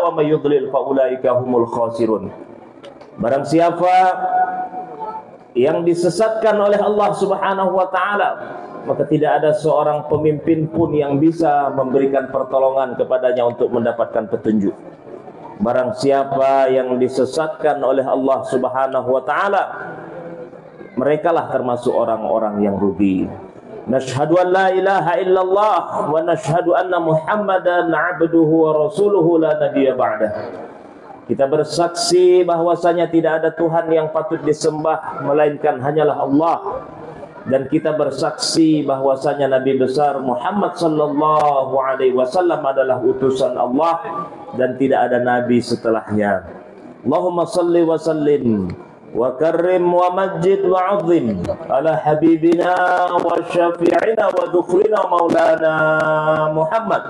wa may yudlil fa ulaika humul khasirun. Barang siapa yang disesatkan oleh Allah Subhanahu wa taala, maka tidak ada seorang pemimpin pun yang bisa memberikan pertolongan kepadanya untuk mendapatkan petunjuk. Barang siapa yang disesatkan oleh Allah Subhanahu wa taala, merekalah termasuk orang-orang yang rugi. Nashhadu an la ilaha illallah wa nashhadu anna Muhammadan abduhu wa rasuluhu la nabiyya ba'dah. Kita bersaksi bahwasanya tidak ada Tuhan yang patut disembah melainkan hanyalah Allah, dan kita bersaksi bahwasanya Nabi besar Muhammad sallallahu alaihi wasallam adalah utusan Allah dan tidak ada nabi setelahnya. Allahumma salli wa sallim wa karrim wa majid wa azim ala habibina wa syafi'ina wa dhukrina maulana Muhammad.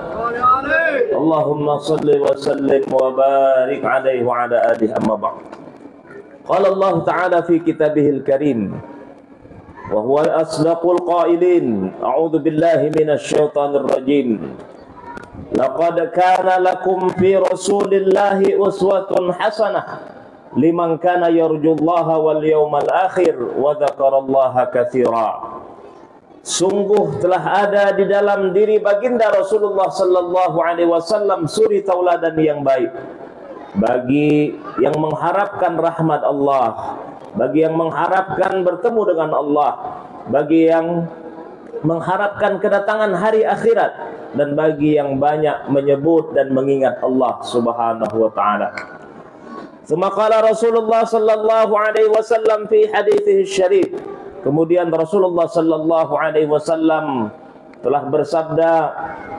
Allahumma salli wa sallim wa barik alaihi wa ala alihi amma ba'd. Qala Allah ta'ala fi kitabihil karim wa huwa asdaqul qailin, a'udzu billahi minasy syaithanir rajim. Laqad kana lakum fi rasulillahi uswatun hasanah liman kana yarjullaha wal yawmal akhir wa dzakarallaha katsira. Sungguh telah ada di dalam diri baginda Rasulullah sallallahu alaihi wasallam suri tauladan yang baik bagi yang mengharapkan rahmat Allah, bagi yang mengharapkan bertemu dengan Allah, bagi yang mengharapkan kedatangan hari akhirat, dan bagi yang banyak menyebut dan mengingat Allah Subhanahu wa taala. Semakala Rasulullah sallallahu alaihi wasallam fi haditsih syarif. Kemudian Rasulullah sallallahu alaihi wasallam telah bersabda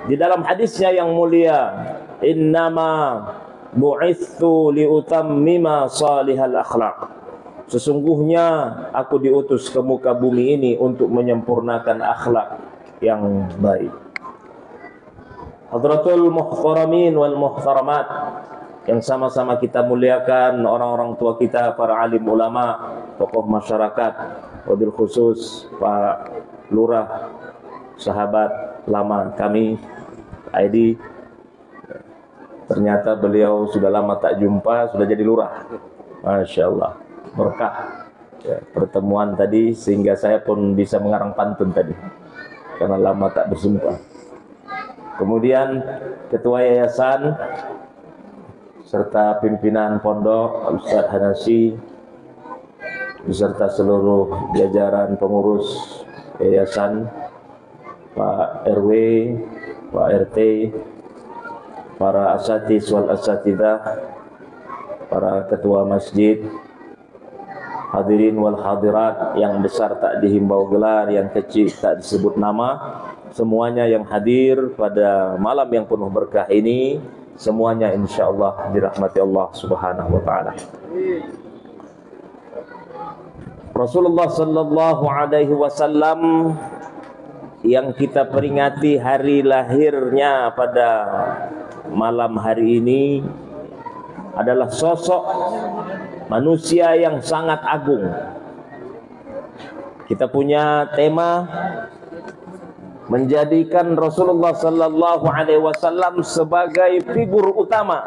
di dalam hadisnya yang mulia, "Innama bu'itsu liutammima salihal akhlaq." Sesungguhnya aku diutus ke muka bumi ini untuk menyempurnakan akhlak yang baik. Hadratul muhtaramin wal muhtaramat, yang sama-sama kita muliakan, orang-orang tua kita, para alim ulama, tokoh masyarakat, wabil khusus Pak Lurah, sahabat lama kami, Aidi. Ternyata beliau sudah lama tak jumpa, sudah jadi lurah. Masya Allah, berkah ya, pertemuan tadi, sehingga saya pun bisa mengarang pantun tadi, karena lama tak berjumpa. Kemudian ketua yayasan serta pimpinan pondok Ustaz Hanasi beserta seluruh jajaran pengurus yayasan, Pak RW, Pak RT, para asatiz wal asatidah, para ketua masjid, hadirin wal hadirat, yang besar tak dihimbau gelar, yang kecil tak disebut nama, semuanya yang hadir pada malam yang penuh berkah ini, semuanya insyaallah dirahmati Allah Subhanahu wa taala. Rasulullah sallallahu alaihi wasallam yang kita peringati hari lahirnya pada malam hari ini adalah sosok manusia yang sangat agung. Kita punya tema menjadikan Rasulullah sallallahu alaihi wasallam sebagai figur utama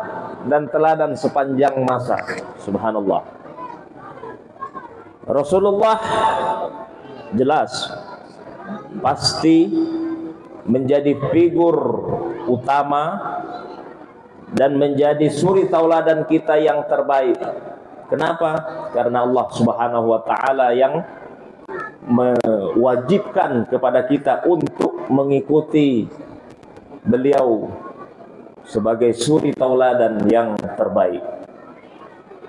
dan teladan sepanjang masa. Subhanallah. Rasulullah jelas pasti menjadi figur utama dan menjadi suri tauladan kita yang terbaik. Kenapa? Karena Allah Subhanahu wa taala yang mewajibkan kepada kita untuk mengikuti beliau sebagai suri tauladan yang terbaik.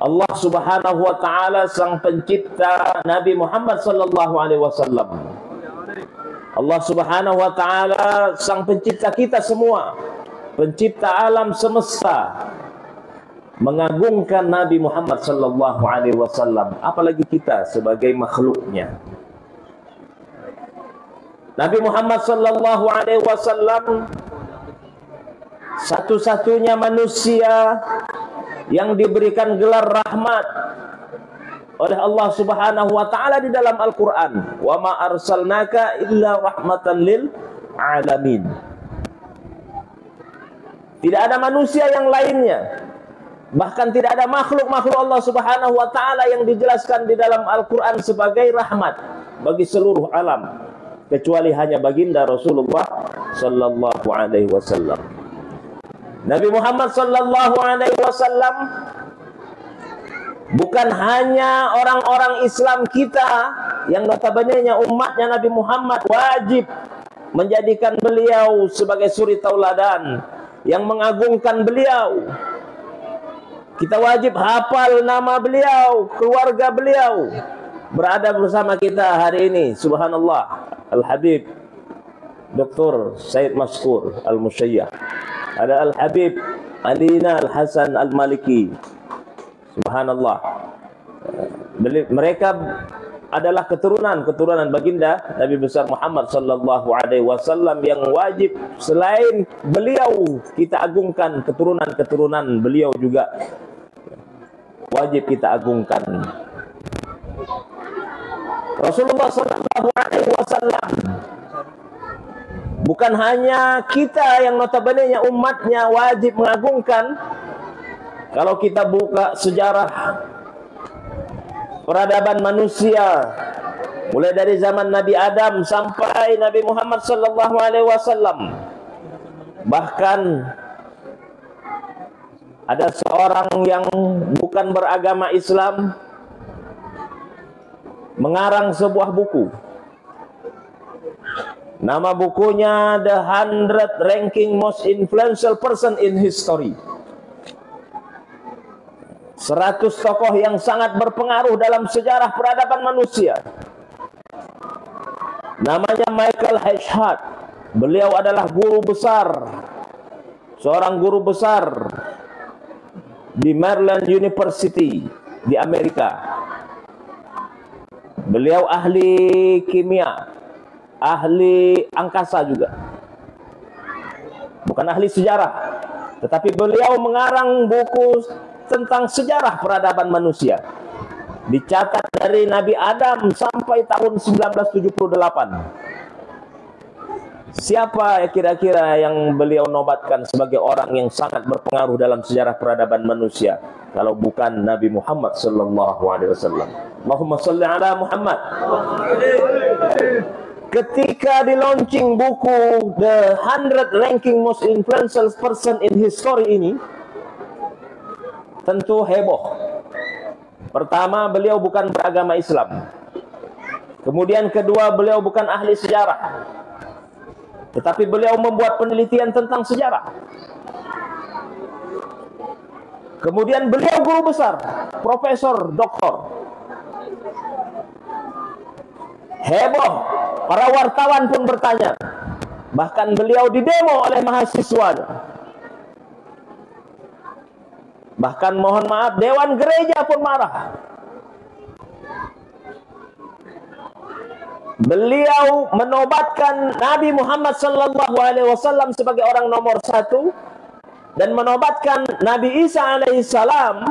Allah Subhanahu wa taala sang pencipta Nabi Muhammad sallallahu alaihi wasallam. Allah Subhanahu wa taala sang pencipta kita semua, pencipta alam semesta, mengagungkan Nabi Muhammad sallallahu alaihi wasallam, apalagi kita sebagai makhluknya. Nabi Muhammad sallallahu alaihi wasallam satu-satunya manusia yang diberikan gelar rahmat oleh Allah Subhanahu wa taala di dalam Al-Qur'an, "Wa ma arsalnaka illa rahmatan lil alamin." Tidak ada manusia yang lainnya. Bahkan tidak ada makhluk-makhluk Allah Subhanahu wa taala yang dijelaskan di dalam Al-Qur'an sebagai rahmat bagi seluruh alam, kecuali hanya baginda Rasulullah sallallahu alaihi wasallam. Nabi Muhammad sallallahu alaihi wasallam bukan hanya orang-orang Islam kita yang notabene-nya umatnya Nabi Muhammad wajib menjadikan beliau sebagai suri tauladan yang mengagungkan beliau. Kita wajib hafal nama beliau, keluarga beliau. Berada bersama kita hari ini, subhanallah, Al-Habib Dr. Said Maskur Al-Musyayyah. Ada Al-Habib Alina Al-Hasan Al-Maliki. Subhanallah. Mereka adalah keturunan baginda Nabi besar Muhammad sallallahu alaihi wasallam yang wajib selain beliau kita agungkan, keturunan beliau juga wajib kita agungkan. Rasulullah sallallahu alaihi wasallam bukan hanya kita yang notabene-nya umatnya wajib mengagungkan. Kalau kita buka sejarah peradaban manusia mulai dari zaman Nabi Adam sampai Nabi Muhammad sallallahu alaihi wasallam, bahkan ada seorang yang bukan beragama Islam mengarang sebuah buku. Nama bukunya The 100 Ranking Most Influential Person in History. 100 tokoh yang sangat berpengaruh dalam sejarah peradaban manusia. Namanya Michael H. Hart. Beliau adalah guru besar, seorang guru besar di Maryland University di Amerika. Beliau ahli kimia, ahli angkasa juga. Bukan ahli sejarah, tetapi beliau mengarang buku tentang sejarah peradaban manusia. Dicatat dari Nabi Adam sampai tahun 1978. Siapa kira-kira yang beliau nobatkan sebagai orang yang sangat berpengaruh dalam sejarah peradaban manusia kalau bukan Nabi Muhammad sallallahu alaihi wasallam? Allahumma shalli ala Muhammad. Ketika di launching buku The 100 Ranking Most Influential Person in History ini, tentu heboh. Pertama, beliau bukan beragama Islam. Kemudian kedua, beliau bukan ahli sejarah. Tetapi beliau membuat penelitian tentang sejarah. Kemudian beliau guru besar, profesor, doktor. Heboh, para wartawan pun bertanya. Bahkan beliau didemo oleh mahasiswanya. Bahkan mohon maaf, dewan gereja pun marah. Beliau menobatkan Nabi Muhammad sallallahu alaihi wasallam sebagai orang nomor 1 dan menobatkan Nabi Isa alaihi salam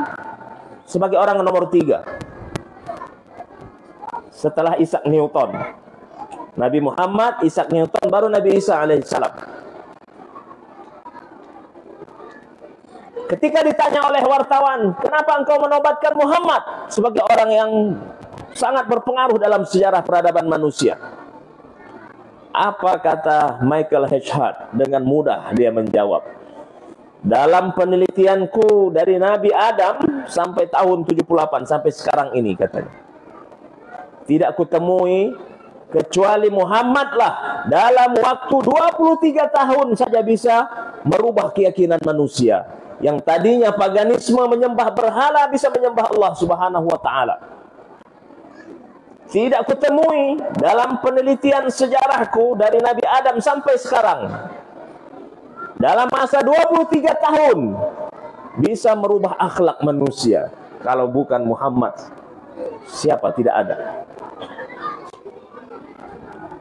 sebagai orang nomor 3. Setelah Isaac Newton. Nabi Muhammad, Isaac Newton, baru Nabi Isa alaihi salam. Ketika ditanya oleh wartawan, kenapa engkau menobatkan Muhammad sebagai orang yang sangat berpengaruh dalam sejarah peradaban manusia? Apa kata Michael H. Hart? Dengan mudah dia menjawab. Dalam penelitianku dari Nabi Adam sampai tahun 78 sampai sekarang ini, katanya, tidak kutemui kecuali Muhammad lah dalam waktu 23 tahun saja bisa merubah keyakinan manusia. Yang tadinya paganisme menyembah berhala bisa menyembah Allah Subhanahu wa taala. Tidak kutemui dalam penelitian sejarahku dari Nabi Adam sampai sekarang, dalam masa 23 tahun bisa merubah akhlak manusia. Kalau bukan Muhammad, siapa? Tidak ada.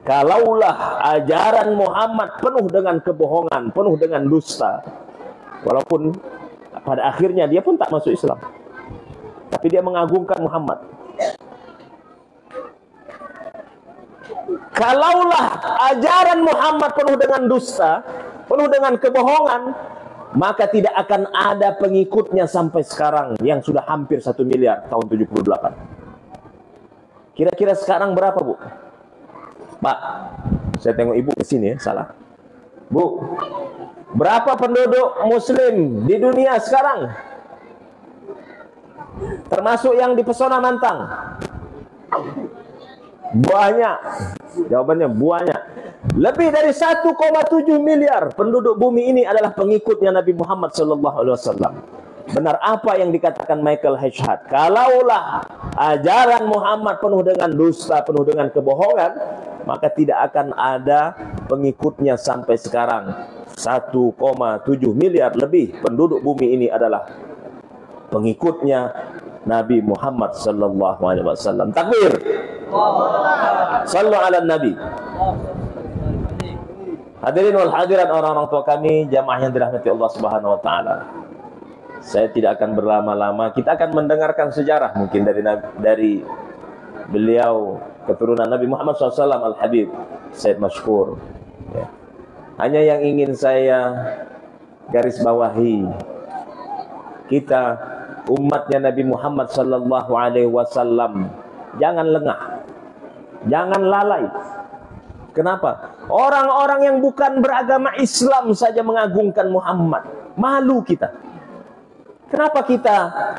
Kalaulah ajaran Muhammad penuh dengan kebohongan, penuh dengan dusta, walaupun pada akhirnya dia pun tak masuk Islam, tapi dia mengagungkan Muhammad. Kalaulah ajaran Muhammad penuh dengan dusta, penuh dengan kebohongan, maka tidak akan ada pengikutnya sampai sekarang yang sudah hampir 1 miliar tahun 78. Kira-kira sekarang berapa, Bu? Pak, saya tengok Ibu ke sini ya, salah. Bu, berapa penduduk muslim di dunia sekarang? Termasuk yang di Pesona Mantang. Banyak. Jawabannya banyak. Lebih dari 1,7 miliar penduduk bumi ini adalah pengikutnya Nabi Muhammad SAW. Benar apa yang dikatakan Michael H. Hart? Kalaulah ajaran Muhammad penuh dengan dusta, penuh dengan kebohongan, maka tidak akan ada pengikutnya sampai sekarang. 1,7 miliar lebih penduduk bumi ini adalah pengikutnya Nabi Muhammad SAW. Takbir. Sallu ala Nabi. Hadirin wal hadirat, orang-orang tua kami, jamaah yang dirahmati Allah Subhanahu wa taala. Saya tidak akan berlama-lama. Kita akan mendengarkan sejarah mungkin dari beliau keturunan Nabi Muhammad SAW Al-Habib Sayyid Mashkur. Ya. Hanya yang ingin saya garis bawahi, kita umatnya Nabi Muhammad SAW jangan lengah, jangan lalai. Kenapa? Orang-orang yang bukan beragama Islam saja mengagungkan Muhammad. Malu kita. Kenapa kita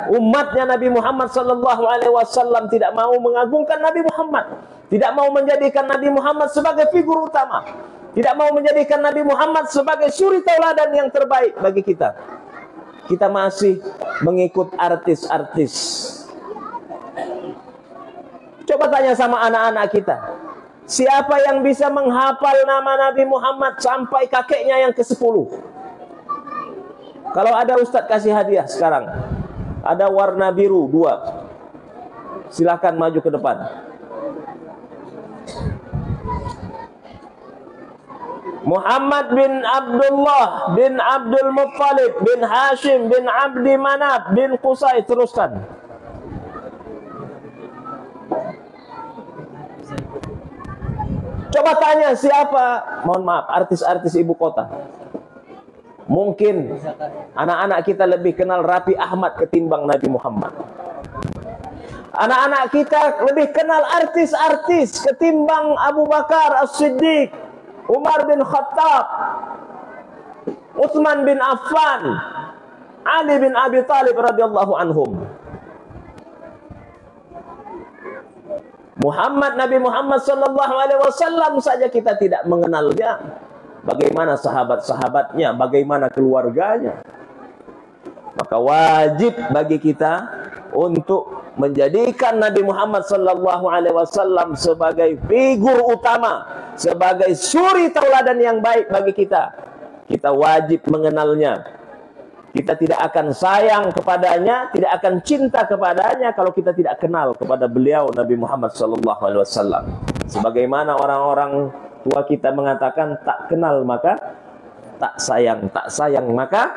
umatnya Nabi Muhammad SAW tidak mau mengagungkan Nabi Muhammad? Tidak mau menjadikan Nabi Muhammad sebagai figur utama. Tidak mau menjadikan Nabi Muhammad sebagai suri tauladan yang terbaik bagi kita. Kita masih mengikut artis-artis. Coba tanya sama anak-anak kita. Siapa yang bisa menghafal nama Nabi Muhammad sampai kakeknya yang ke-10? Kalau ada Ustadz kasih hadiah sekarang. Ada warna biru 2. Silakan maju ke depan. Muhammad bin Abdullah bin Abdul Muttalib bin Hashim bin Abdi Manaf bin Qusay. Teruskan. Coba tanya siapa, mohon maaf, artis-artis ibu kota. Mungkin anak-anak kita lebih kenal Raffi Ahmad ketimbang Nabi Muhammad. Anak-anak kita lebih kenal artis-artis ketimbang Abu Bakar As-Siddiq, Umar bin Khattab, Utsman bin Affan, Ali bin Abi Thalib radhiyallahu anhum. Nabi Muhammad SAW saja kita tidak mengenalnya. Bagaimana sahabat-sahabatnya, bagaimana keluarganya. Maka wajib bagi kita untuk menjadikan Nabi Muhammad SAW sebagai figur utama, sebagai suri tauladan yang baik bagi kita. Kita wajib mengenalnya. Kita tidak akan sayang kepadanya, tidak akan cinta kepadanya kalau kita tidak kenal kepada beliau Nabi Muhammad SAW. Sebagaimana orang-orang tua kita mengatakan, tak kenal maka tak sayang, tak sayang maka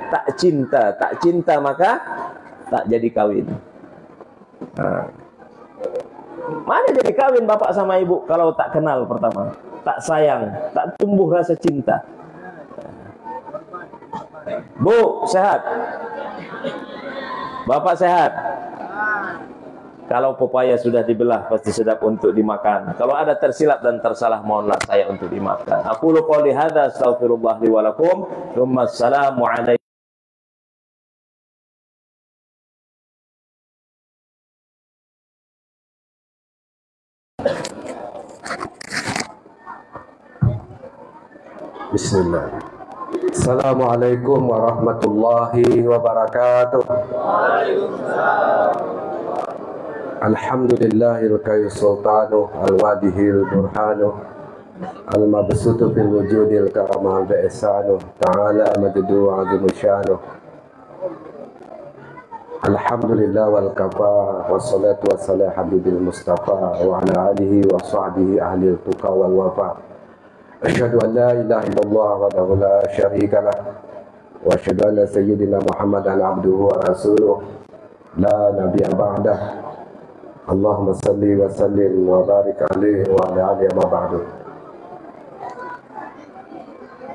tak cinta, tak cinta maka tak jadi kawin. Nah, mana jadi kawin bapak sama ibu kalau tak kenal pertama, tak sayang, tak tumbuh rasa cinta. Bu, sehat? Bapak sehat? Kalau pepaya sudah dibelah pasti sedap untuk dimakan. Kalau ada tersilap dan tersalah mohonlah saya untuk dimaafkan. Aku qouli hadza astaghfirullah li wa lakum. Assalamu alaikum. Bismillah. Assalamualaikum warahmatullahi wabarakatuh. Alhamdulillahil kayyum sultanu al-wadihil burhanu al-mabsutu fil wujudil karamal bi'isanu ta'ala maddu azimu syanu. Alhamdulillah wal kafa wassalatu wassalamu habibil mustafa wa ala alihi wa sahbihi ahlil tuqa wal wafa. Asyhadu an la ilaha illallah wahdahu la syarika lah wa asyhadu anna sayyidina Muhammadan abduhu wa rasuluh la nabiyya ba'dah. Allahumma salli wa sallim wa barik alaihi wa ala alihi wa ba'du.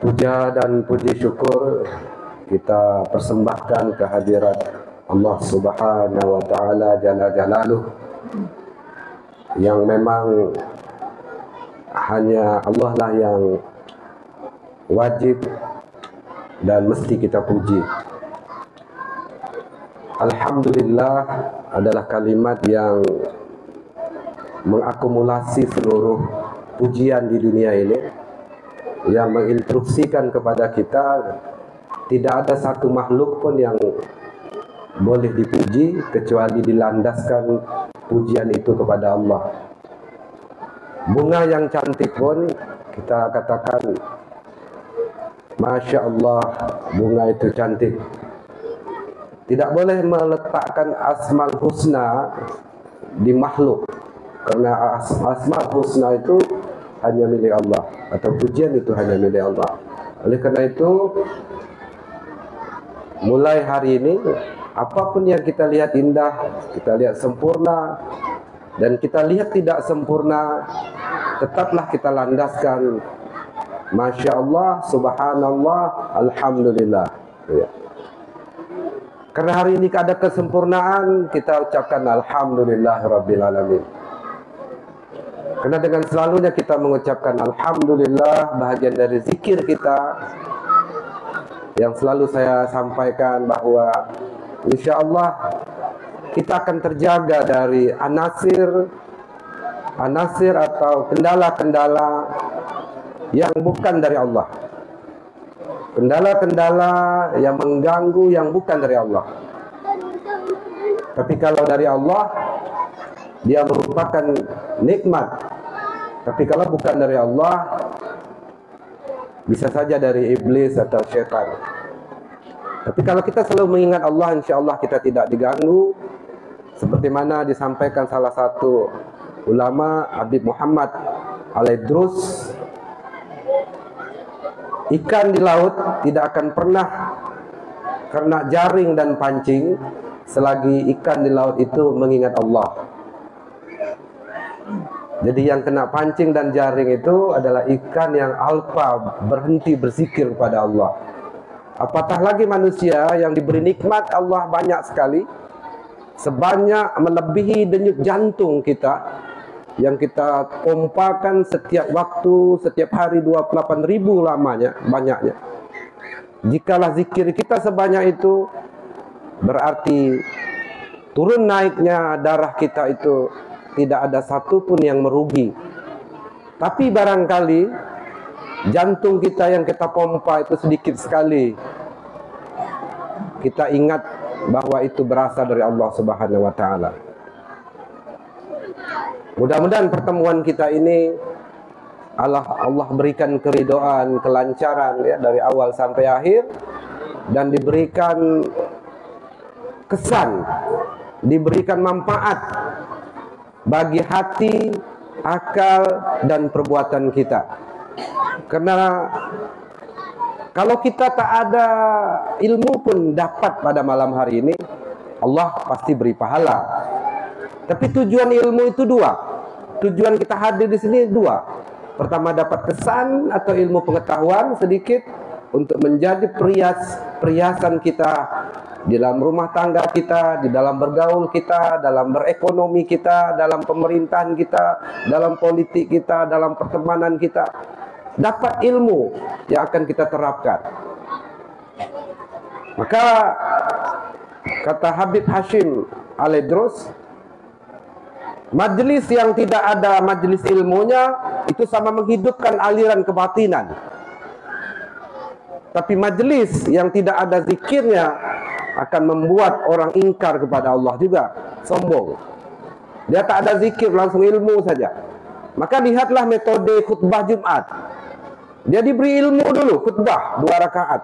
Puja dan puji syukur kita persembahkan kehadirat Allah Subhanahu wa taala jalla jalaluh, yang memang hanya Allah lah yang wajib dan mesti kita puji. Alhamdulillah adalah kalimat yang mengakumulasi seluruh pujian di dunia ini, yang menginstruksikan kepada kita tidak ada satu makhluk pun yang boleh dipuji kecuali dilandaskan pujian itu kepada Allah. Bunga yang cantik pun kita katakan Masya Allah, bunga itu cantik. Tidak boleh meletakkan asmaul husna di makhluk, karena asmaul husna itu hanya milik Allah, atau pujian itu hanya milik Allah. Oleh karena itu, mulai hari ini, apapun yang kita lihat indah, kita lihat sempurna, dan kita lihat tidak sempurna, tetaplah kita landaskan Masya Allah, Subhanallah, Alhamdulillah, ya. Karena hari ini ada kesempurnaan, kita ucapkan Alhamdulillah Rabbil Alamin. Karena dengan selalunya kita mengucapkan Alhamdulillah, bahagian dari zikir kita, yang selalu saya sampaikan bahwa insya Allah kita akan terjaga dari anasir atau kendala-kendala yang bukan dari Allah. Kendala-kendala yang mengganggu yang bukan dari Allah. Tapi kalau dari Allah, dia merupakan nikmat. Tapi kalau bukan dari Allah, bisa saja dari iblis atau syaitan. Tapi kalau kita selalu mengingat Allah, insya Allah kita tidak diganggu. Seperti mana disampaikan salah satu ulama, Habib Muhammad Al-Idrus, ikan di laut tidak akan pernah kena jaring dan pancing selagi ikan di laut itu mengingat Allah. Jadi yang kena pancing dan jaring itu adalah ikan yang alfa, berhenti berzikir kepada Allah. Apatah lagi manusia yang diberi nikmat Allah banyak sekali, sebanyak melebihi denyut jantung kita, yang kita pompakan setiap waktu, setiap hari 28.000 lamanya, banyaknya. Jikalah zikir kita sebanyak itu, berarti turun naiknya darah kita itu tidak ada satupun yang merugi. Tapi barangkali jantung kita yang kita pompa itu sedikit sekali, kita ingat bahwa itu berasal dari Allah Subhanahu wa taala. Mudah-mudahan pertemuan kita ini Allah berikan keridhaan, kelancaran ya, dari awal sampai akhir, dan diberikan kesan, diberikan manfaat bagi hati, akal, dan perbuatan kita. Karena kalau kita tak ada ilmu pun dapat pada malam hari ini, Allah pasti beri pahala. Tapi tujuan ilmu itu dua. Tujuan kita hadir di sini dua. Pertama, dapat kesan atau ilmu pengetahuan sedikit untuk menjadi perhiasan kita di dalam rumah tangga kita, di dalam bergaul kita, dalam berekonomi kita, dalam pemerintahan kita, dalam politik kita, dalam pertemanan kita. Dapat ilmu yang akan kita terapkan. Maka kata Habib Hashim Al-Idrus, majlis yang tidak ada majlis ilmunya itu sama menghidupkan aliran kebatinan. Tapi majlis yang tidak ada zikirnya akan membuat orang ingkar kepada Allah juga, sombong. Dia tak ada zikir, langsung ilmu saja. Maka lihatlah metode khutbah Jumat. Dia diberi ilmu dulu, khutbah 2 rakaat.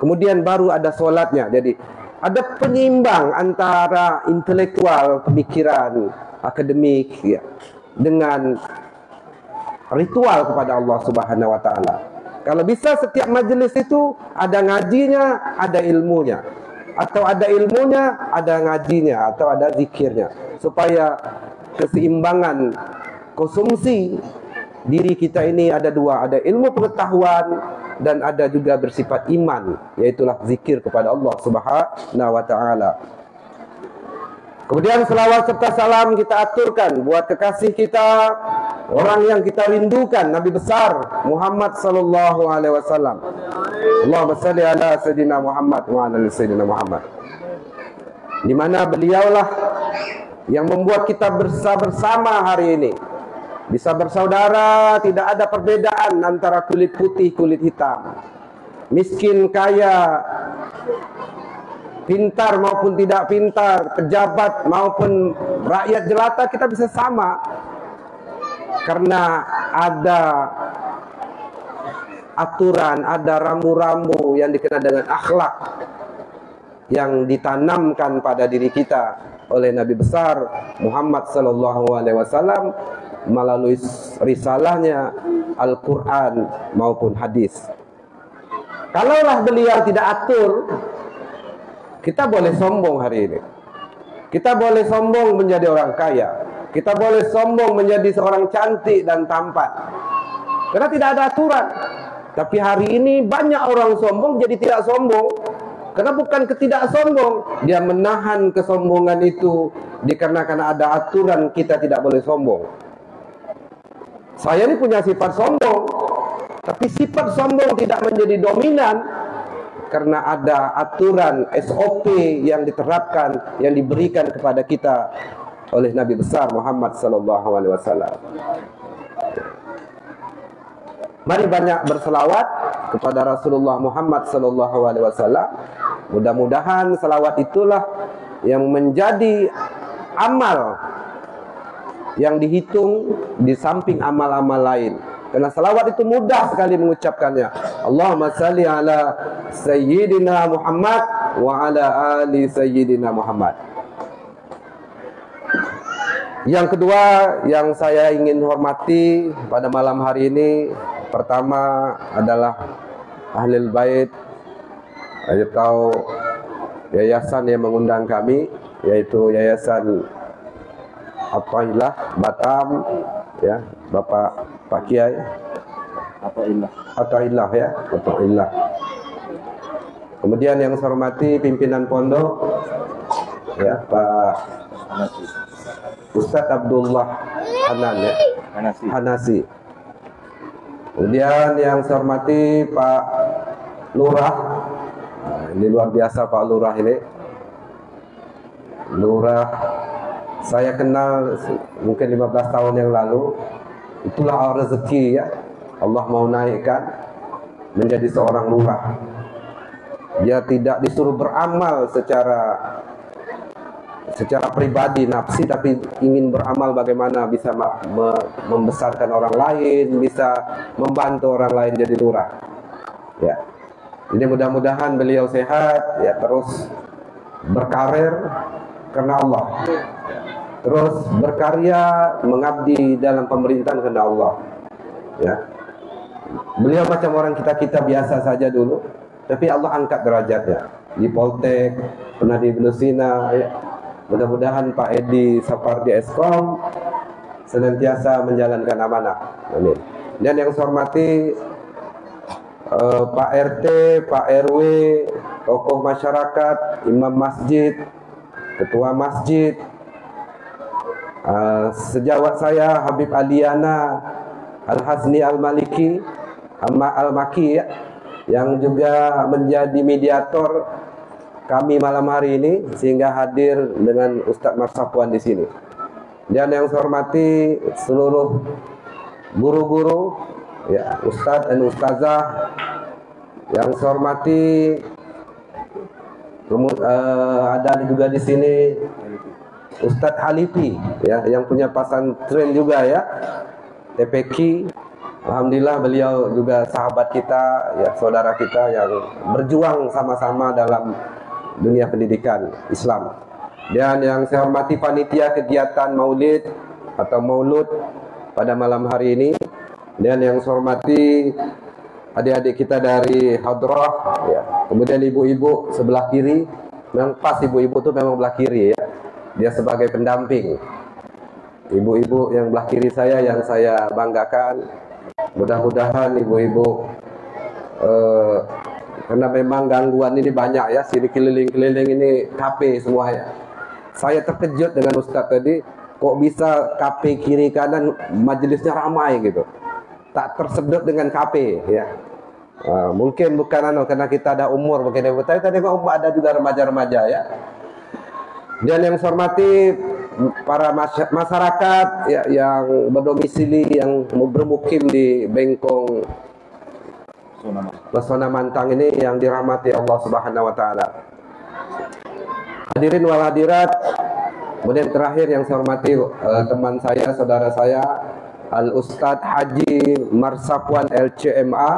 Kemudian baru ada solatnya. Jadi ada penyeimbang antara intelektual, pemikiran, akademik ya, dengan ritual kepada Allah Subhanahu wa taala. Kalau bisa setiap majelis itu ada ngajinya, ada ilmunya. Atau ada ilmunya, ada ngajinya, atau ada zikirnya. Supaya keseimbangan konsumsi diri kita ini ada dua. Ada ilmu pengetahuan dan ada juga bersifat iman, yaitulah zikir kepada Allah Subhanahu wa taala. Kemudian selawat serta salam kita aturkan buat kekasih kita, orang yang kita rindukan, Nabi besar Muhammad sallallahu alaihi wasallam. Allahumma shalli ala sayyidina Muhammad wa ala sayyidina Muhammad. Di mana beliaulah yang membuat kita bersama hari ini. Bisa bersaudara, tidak ada perbedaan antara kulit putih, kulit hitam, miskin, kaya, pintar maupun tidak pintar, pejabat maupun rakyat jelata, kita bisa sama. Karena ada aturan, ada rambu-rambu yang dikenal dengan akhlak yang ditanamkan pada diri kita oleh Nabi besar Muhammad sallallahu alaihi wasallam melalui risalahnya Al-Quran maupun hadis. Kalaulah beliau tidak atur, kita boleh sombong hari ini. Kita boleh sombong menjadi orang kaya. Kita boleh sombong menjadi seorang cantik dan tampan. Karena tidak ada aturan. Tapi hari ini banyak orang sombong jadi tidak sombong. Karena bukan ketidaksombong, dia menahan kesombongan itu dikarenakan ada aturan kita tidak boleh sombong. Saya ini punya sifat sombong, tapi sifat sombong tidak menjadi dominan karena ada aturan SOP yang diterapkan, yang diberikan kepada kita oleh Nabi besar Muhammad sallallahu alaihi wasallam. Mari banyak berselawat kepada Rasulullah Muhammad sallallahu alaihi wasallam. Mudah-mudahan selawat itulah yang menjadi amal yang dihitung di samping amal-amal lain. Karena selawat itu mudah sekali mengucapkannya. Allahumma salli ala Sayyidina Muhammad wa ala ali Sayyidina Muhammad. Yang kedua yang saya ingin hormati pada malam hari ini, pertama adalah Ahlul Bait atau yayasan yang mengundang kami, yaitu Yayasan Athaillah Batam, ya, Bapak Pak Kiai Athaillah, ya, Athaillah. Kemudian yang saya hormati pimpinan pondok, ya, Pak Ustadz Abdullah Hanan, ya, Hanasi. Kemudian yang saya hormati Pak Lurah. Ini luar biasa Pak Lurah ini. Lurah saya kenal mungkin 15 tahun yang lalu. Itulah rezeki, ya. Allah mau naikkan menjadi seorang lurah. Dia tidak disuruh beramal secara pribadi nafsi, tapi ingin beramal bagaimana bisa membesarkan orang lain, bisa membantu orang lain jadi lurah. Ya. Jadi mudah-mudahan beliau sehat, ya, terus berkarir karena Allah. Terus berkarya mengabdi dalam pemerintahan karena Allah. Ya. Beliau macam orang kita biasa saja dulu, tapi Allah angkat derajatnya. Di Poltek, pernah di Belusina, ya. Mudah-mudahan Pak Edi Sapardi Eskom senantiasa menjalankan amanah. Amin. Dan yang saya hormati Pak RT, Pak RW, tokoh masyarakat, imam masjid, ketua masjid, sejawat saya Habib Aliana Al-Hazni Al-Maliki Al-Maki, ya, yang juga menjadi mediator kami malam hari ini sehingga hadir dengan Ustadz Marsapuan di sini. Dan yang saya hormati seluruh guru-guru, ya, Ustadz dan Ustazah. Yang saya hormati ada juga di sini Ustadz Halifi, ya, yang punya pesantren juga, ya, TPQ. Alhamdulillah beliau juga sahabat kita, ya, saudara kita yang berjuang sama-sama dalam dunia pendidikan Islam. Dan yang saya hormati panitia kegiatan Maulid atau Maulud pada malam hari ini. Dan yang saya hormati adik-adik kita dari Hadrah, ya. Kemudian ibu-ibu sebelah kiri. Memang pas ibu-ibu itu memang belah kiri, ya. Dia sebagai pendamping. Ibu-ibu yang belah kiri saya yang saya banggakan. Mudah-mudahan ibu-ibu Karena memang gangguan ini banyak ya, sini keliling-keliling ini KP semua ya. Saya terkejut dengan Ustaz tadi, kok bisa KP kiri kanan majelisnya ramai gitu. Tak tersedot dengan KP ya. Mungkin bukan karena kita ada umur begini. Tapi tadi kok ada juga remaja-remaja ya. Dan yang saya hormati para masyarakat ya, yang berdomisili, yang bermukim di Bengkong Pesona Mantang ini yang dirahmati Allah Subhanahu wa taala. Hadirin wal hadirat, kemudian terakhir yang saya hormati teman saya, saudara saya Al Ustadz Haji Marsapwan LCMA.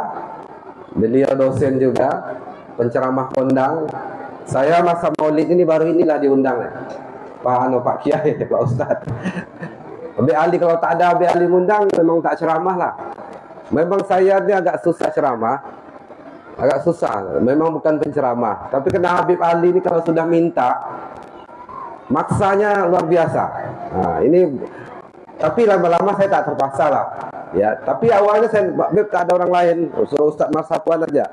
Beliau dosen juga, penceramah kondang. Saya masa Maulid ini baru inilah diundang Pak Kiai, Pak Ustadz. Abi Ali kalau tak ada Abi Ali undang memang tak ceramah lah. Memang saya ni agak susah ceramah, agak susah. Memang bukan penceramah. Tapi kena Habib Ali ni kalau sudah minta, maksanya luar biasa. Ini, tapi lama-lama saya tak terpaksa lah. Ya, tapi awalnya saya Habib tak ada orang lain, suruh Ustaz Marsapwan aja.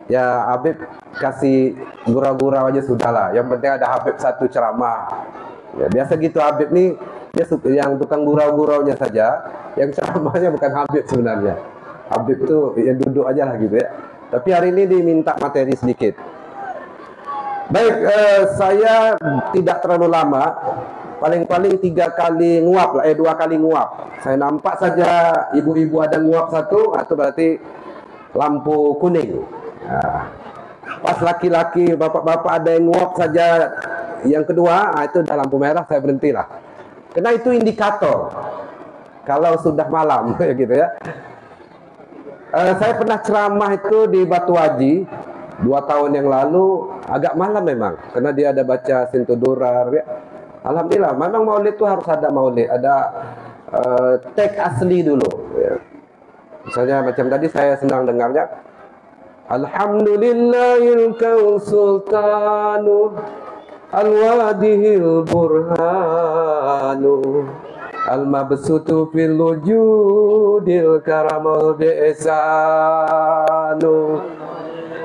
Ya Habib kasih gurau-gurau aja sudahlah. Yang penting ada Habib satu ceramah. Ya, biasa gitu Habib ni. Dia yang tukang gurau-guraunya saja, yang ceramahnya bukan Habib sebenarnya. Habib tuh ya duduk aja lah gitu ya. Tapi hari ini diminta materi sedikit. Baik, saya tidak terlalu lama. Paling-paling 3 kali nguap lah, 2 kali nguap. Saya nampak saja ibu-ibu ada nguap satu, atau berarti lampu kuning. Nah, pas laki-laki, bapak-bapak ada yang nguap saja yang kedua, itu dah lampu merah, saya berhentilah. Karena itu indikator kalau sudah malam gitu ya. Saya pernah ceramah itu di Batu Haji 2 tahun yang lalu, agak malam memang, karena dia ada baca Sintudurar ya. Alhamdulillah, memang maulid itu harus ada maulid, ada teks asli dulu ya. Misalnya macam tadi saya senang dengarnya, Alhamdulillahil sultanu al-wadihil burhanu al-mabsutu fil wujudil karamul bi'isanu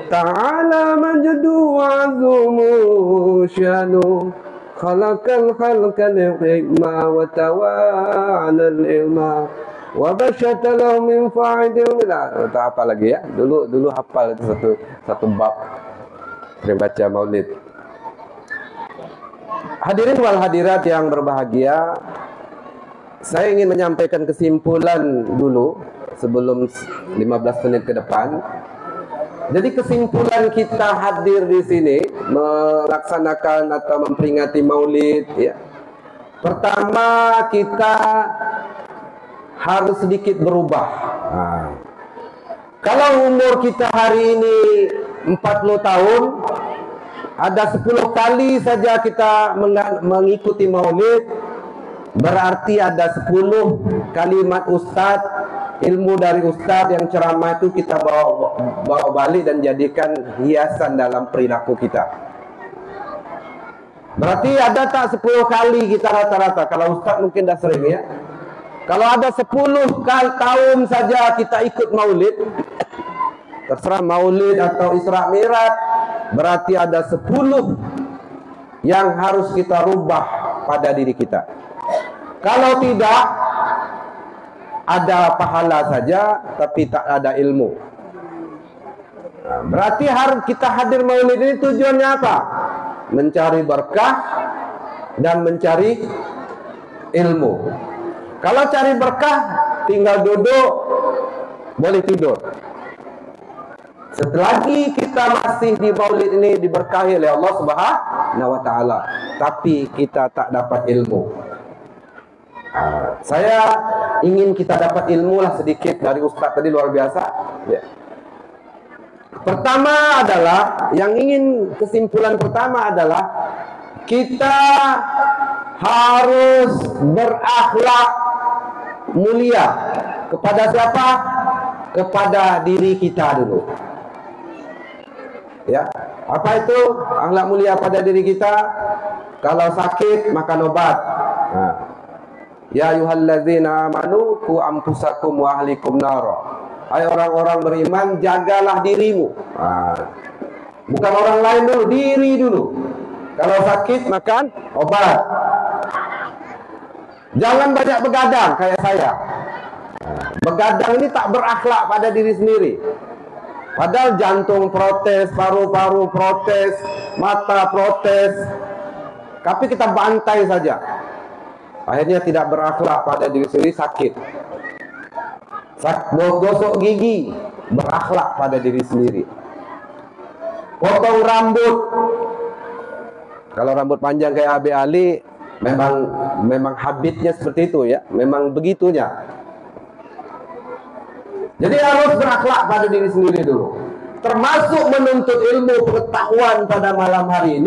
ta'ala majdu azumu syanu khalaqal khalqal hikmah wa tawa'alal ilma wa basyatalahu min fa'idil tak apa lagi ya. Dulu hafal itu satu bab sering baca maulid. Hadirin wal hadirat yang berbahagia, saya ingin menyampaikan kesimpulan dulu sebelum 15 menit ke depan. Jadi kesimpulan kita hadir di sini melaksanakan atau memperingati Maulid ya. Pertama, kita harus sedikit berubah. Kalau umur kita hari ini 40 tahun, ada 10 kali saja kita mengikuti maulid, berarti ada 10 kalimat ustaz, ilmu dari ustaz yang ceramah itu kita bawa balik dan jadikan hiasan dalam perilaku kita. Berarti ada tak 10 kali kita rata-rata? Kalau ustaz mungkin dah sering ya. Kalau ada 10 tahun saja kita ikut maulid, terserah maulid atau Isra Mi'raj, berarti ada 10 yang harus kita rubah pada diri kita. Kalau tidak, ada pahala saja tapi tak ada ilmu. Berarti harus kita hadir maulid ini tujuannya apa? Mencari berkah dan mencari ilmu. Kalau cari berkah, tinggal duduk, boleh tidur. Selagi kita masih di maulid ini diberkahi oleh Allah Subhanahu wa taala, tapi kita tak dapat ilmu. Saya ingin kita dapat ilmu lah sedikit dari ustaz tadi, luar biasa ya. Pertama adalah, yang ingin kesimpulan pertama adalah kita harus berakhlak mulia. Kepada siapa? Kepada diri kita dulu. Ya, apa itu akhlak mulia pada diri kita? Kalau sakit makan obat. Ya ayyuhallazina amanu qu anfusakum wa ahlikum nara. hai orang-orang beriman, jagalah dirimu. Bukan orang lain dulu, diri dulu. Kalau sakit makan obat. Jangan banyak begadang kayak saya. Begadang ini tak berakhlak pada diri sendiri. Padahal jantung protes, paru-paru protes, mata protes, tapi kita bantai saja. Akhirnya tidak berakhlak pada diri sendiri, sakit. Gosok gigi, berakhlak pada diri sendiri. Potong rambut. Kalau rambut panjang kayak Habib Ali, memang habitnya seperti itu ya, memang begitunya. Jadi harus berakhlak pada diri sendiri dulu. Termasuk menuntut ilmu pengetahuan pada malam hari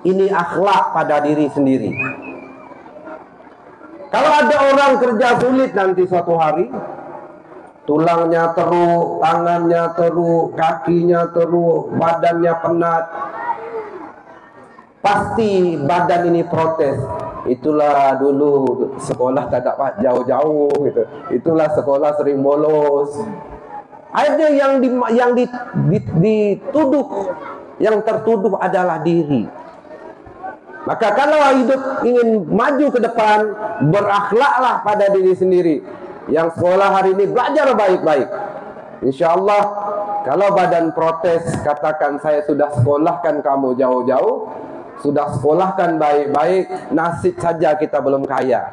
ini akhlak pada diri sendiri. Kalau ada orang kerja sulit nanti suatu hari, tulangnya teruk, tangannya teruk, kakinya teruk, badannya penat, pasti badan ini protes. Itulah dulu sekolah tak dapat jauh-jauh gitu. Itulah sekolah sering bolos. Akhirnya yang dituduh, yang tertuduh adalah diri. Maka kalau hidup ingin maju ke depan, berakhlaklah pada diri sendiri. Yang sekolah hari ini belajar baik-baik. Insya Allah kalau badan protes, katakan saya sudah sekolahkan kamu jauh-jauh, sudah sekolahkan baik-baik, nasib saja kita belum kaya,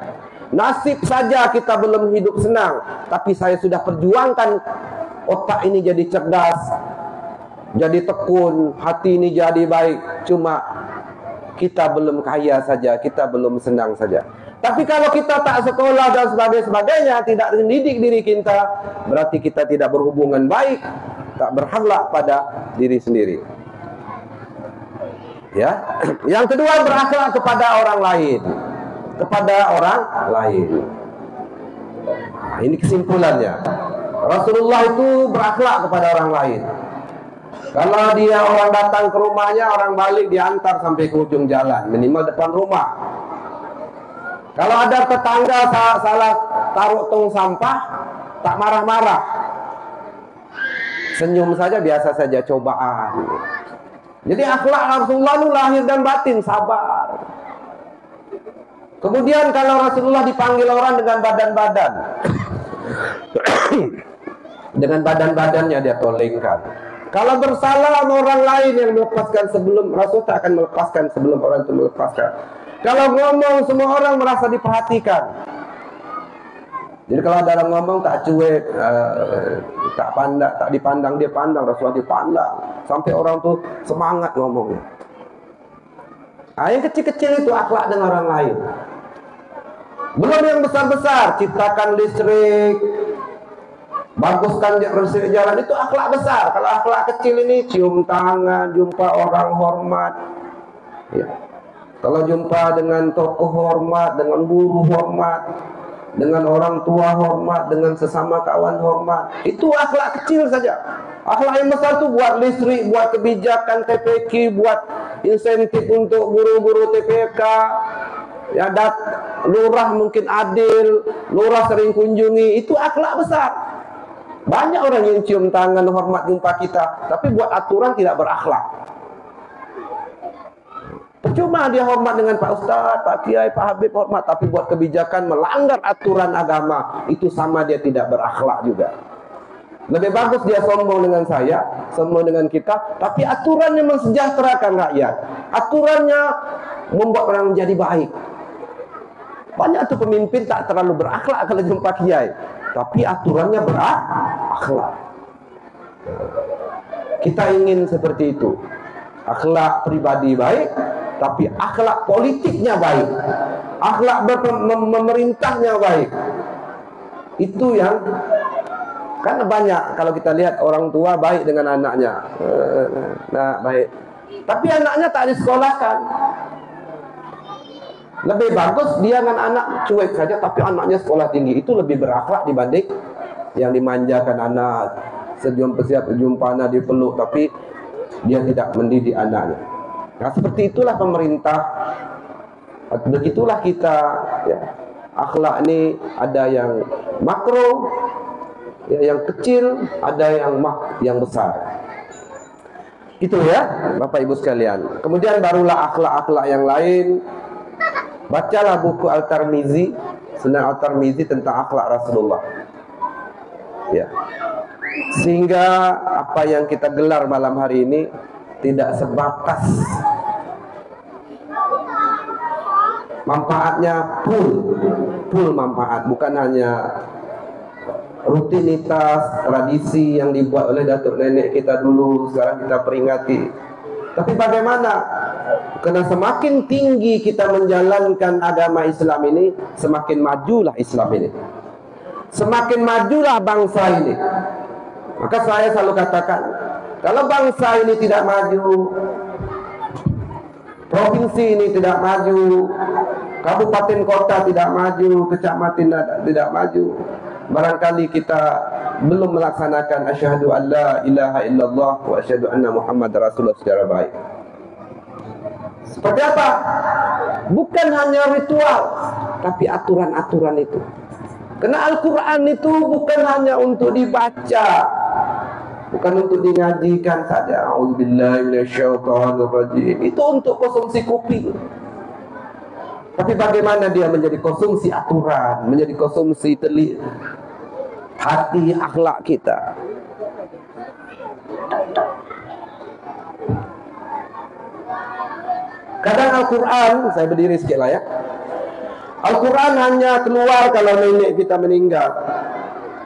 nasib saja kita belum hidup senang, tapi saya sudah perjuangkan otak ini jadi cerdas, jadi tekun, hati ini jadi baik, cuma kita belum kaya saja, kita belum senang saja. Tapi kalau kita tak sekolah dan sebagainya, tidak mendidik diri kita, berarti kita tidak berhubungan baik, tak berakhlak pada diri sendiri. Ya, yang kedua berakhlak kepada orang lain, kepada orang lain. Ini kesimpulannya. Rasulullah itu berakhlak kepada orang lain. Kalau dia orang datang ke rumahnya, orang balik diantar sampai ke ujung jalan, minimal depan rumah. Kalau ada tetangga salah taruh tong sampah, tak marah-marah, senyum saja, biasa saja, cobaan. Jadi akhlak Rasulullah itu lahir dan batin, sabar. Kemudian kalau Rasulullah dipanggil orang dengan badan-badan, dengan badan-badannya dia tolengkan. Kalau bersalah sama orang lain yang melepaskan sebelum, Rasul tak akan melepaskan sebelum orang itu melepaskan. Kalau ngomong, semua orang merasa diperhatikan. Jadi kalau ada orang ngomong tak cuek, tak pandang, tak dipandang, dia pandang, Rasulullah dipandang, sampai orang tuh semangat ngomongnya. Yang kecil-kecil itu akhlak dengan orang lain. Belum yang besar-besar, ciptakan listrik, baguskan listrik jalan, itu akhlak besar. Kalau akhlak kecil ini cium tangan, jumpa orang hormat. Ya. Kalau jumpa dengan tokoh hormat, dengan guru hormat, dengan orang tua hormat, dengan sesama kawan hormat, itu akhlak kecil saja. Akhlak yang besar itu buat listrik, buat kebijakan TPQ, buat insentif untuk guru-guru TPK. Ya, lurah mungkin adil, lurah sering kunjungi, itu akhlak besar. Banyak orang yang cium tangan hormat jumpa kita, tapi buat aturan tidak berakhlak. Percuma dia hormat dengan Pak Ustadz, Pak Kiai, Pak Habib hormat, tapi buat kebijakan melanggar aturan agama, itu sama dia tidak berakhlak juga. Lebih bagus dia sombong dengan saya, sombong dengan kita, tapi aturannya mensejahterakan rakyat, aturannya membuat orang menjadi baik. Banyak tuh pemimpin tak terlalu berakhlak kalau jumpa kiai, tapi aturannya berakhlak. Kita ingin seperti itu, akhlak pribadi baik, tapi akhlak politiknya baik, akhlak memerintahnya baik. Itu yang, karena banyak kalau kita lihat orang tua baik dengan anaknya, nah baik, tapi anaknya tak disekolahkan. Lebih bagus dia dengan anak cuek saja, tapi anaknya sekolah tinggi, itu lebih berakhlak dibanding yang dimanjakan anak, sejumpa anak dipeluk, tapi dia tidak mendidik anaknya. Nah, seperti itulah pemerintah, begitulah kita. Ya. Akhlak ini ada yang makro, Ya, yang kecil, ada yang besar. Itu ya, Bapak Ibu sekalian. Kemudian barulah akhlak-akhlak yang lain. Bacalah buku Al-Tirmizi, Sunan Al-Tirmizi tentang akhlak Rasulullah. Ya. Sehingga apa yang kita gelar malam hari ini tidak sebatas manfaatnya, full manfaat, bukan hanya rutinitas, tradisi yang dibuat oleh datuk nenek kita dulu, sekarang kita peringati. Tapi bagaimana? Karena semakin tinggi kita menjalankan agama Islam ini, semakin majulah Islam ini, semakin majulah bangsa ini. Maka saya selalu katakan, kalau bangsa ini tidak maju, provinsi ini tidak maju, kabupaten kota tidak maju, kecamatan tidak maju, barangkali kita belum melaksanakan asyhadu an la ilaha illallah wa asyhadu anna Muhammad Rasulullah secara baik. Seperti apa? Bukan hanya ritual, tapi aturan-aturan itu. Karena Al-Quran itu bukan hanya untuk dibaca, bukan untuk dingajikan saja. A'udzubillahi minasyaitonirrajim. Itu untuk konsumsi kopi. Tapi bagaimana dia menjadi konsumsi aturan, menjadi konsumsi hati akhlak kita. Kadang Al-Quran, saya berdiri sikit lah ya. Al-Quran hanya keluar kalau nenek kita meninggal.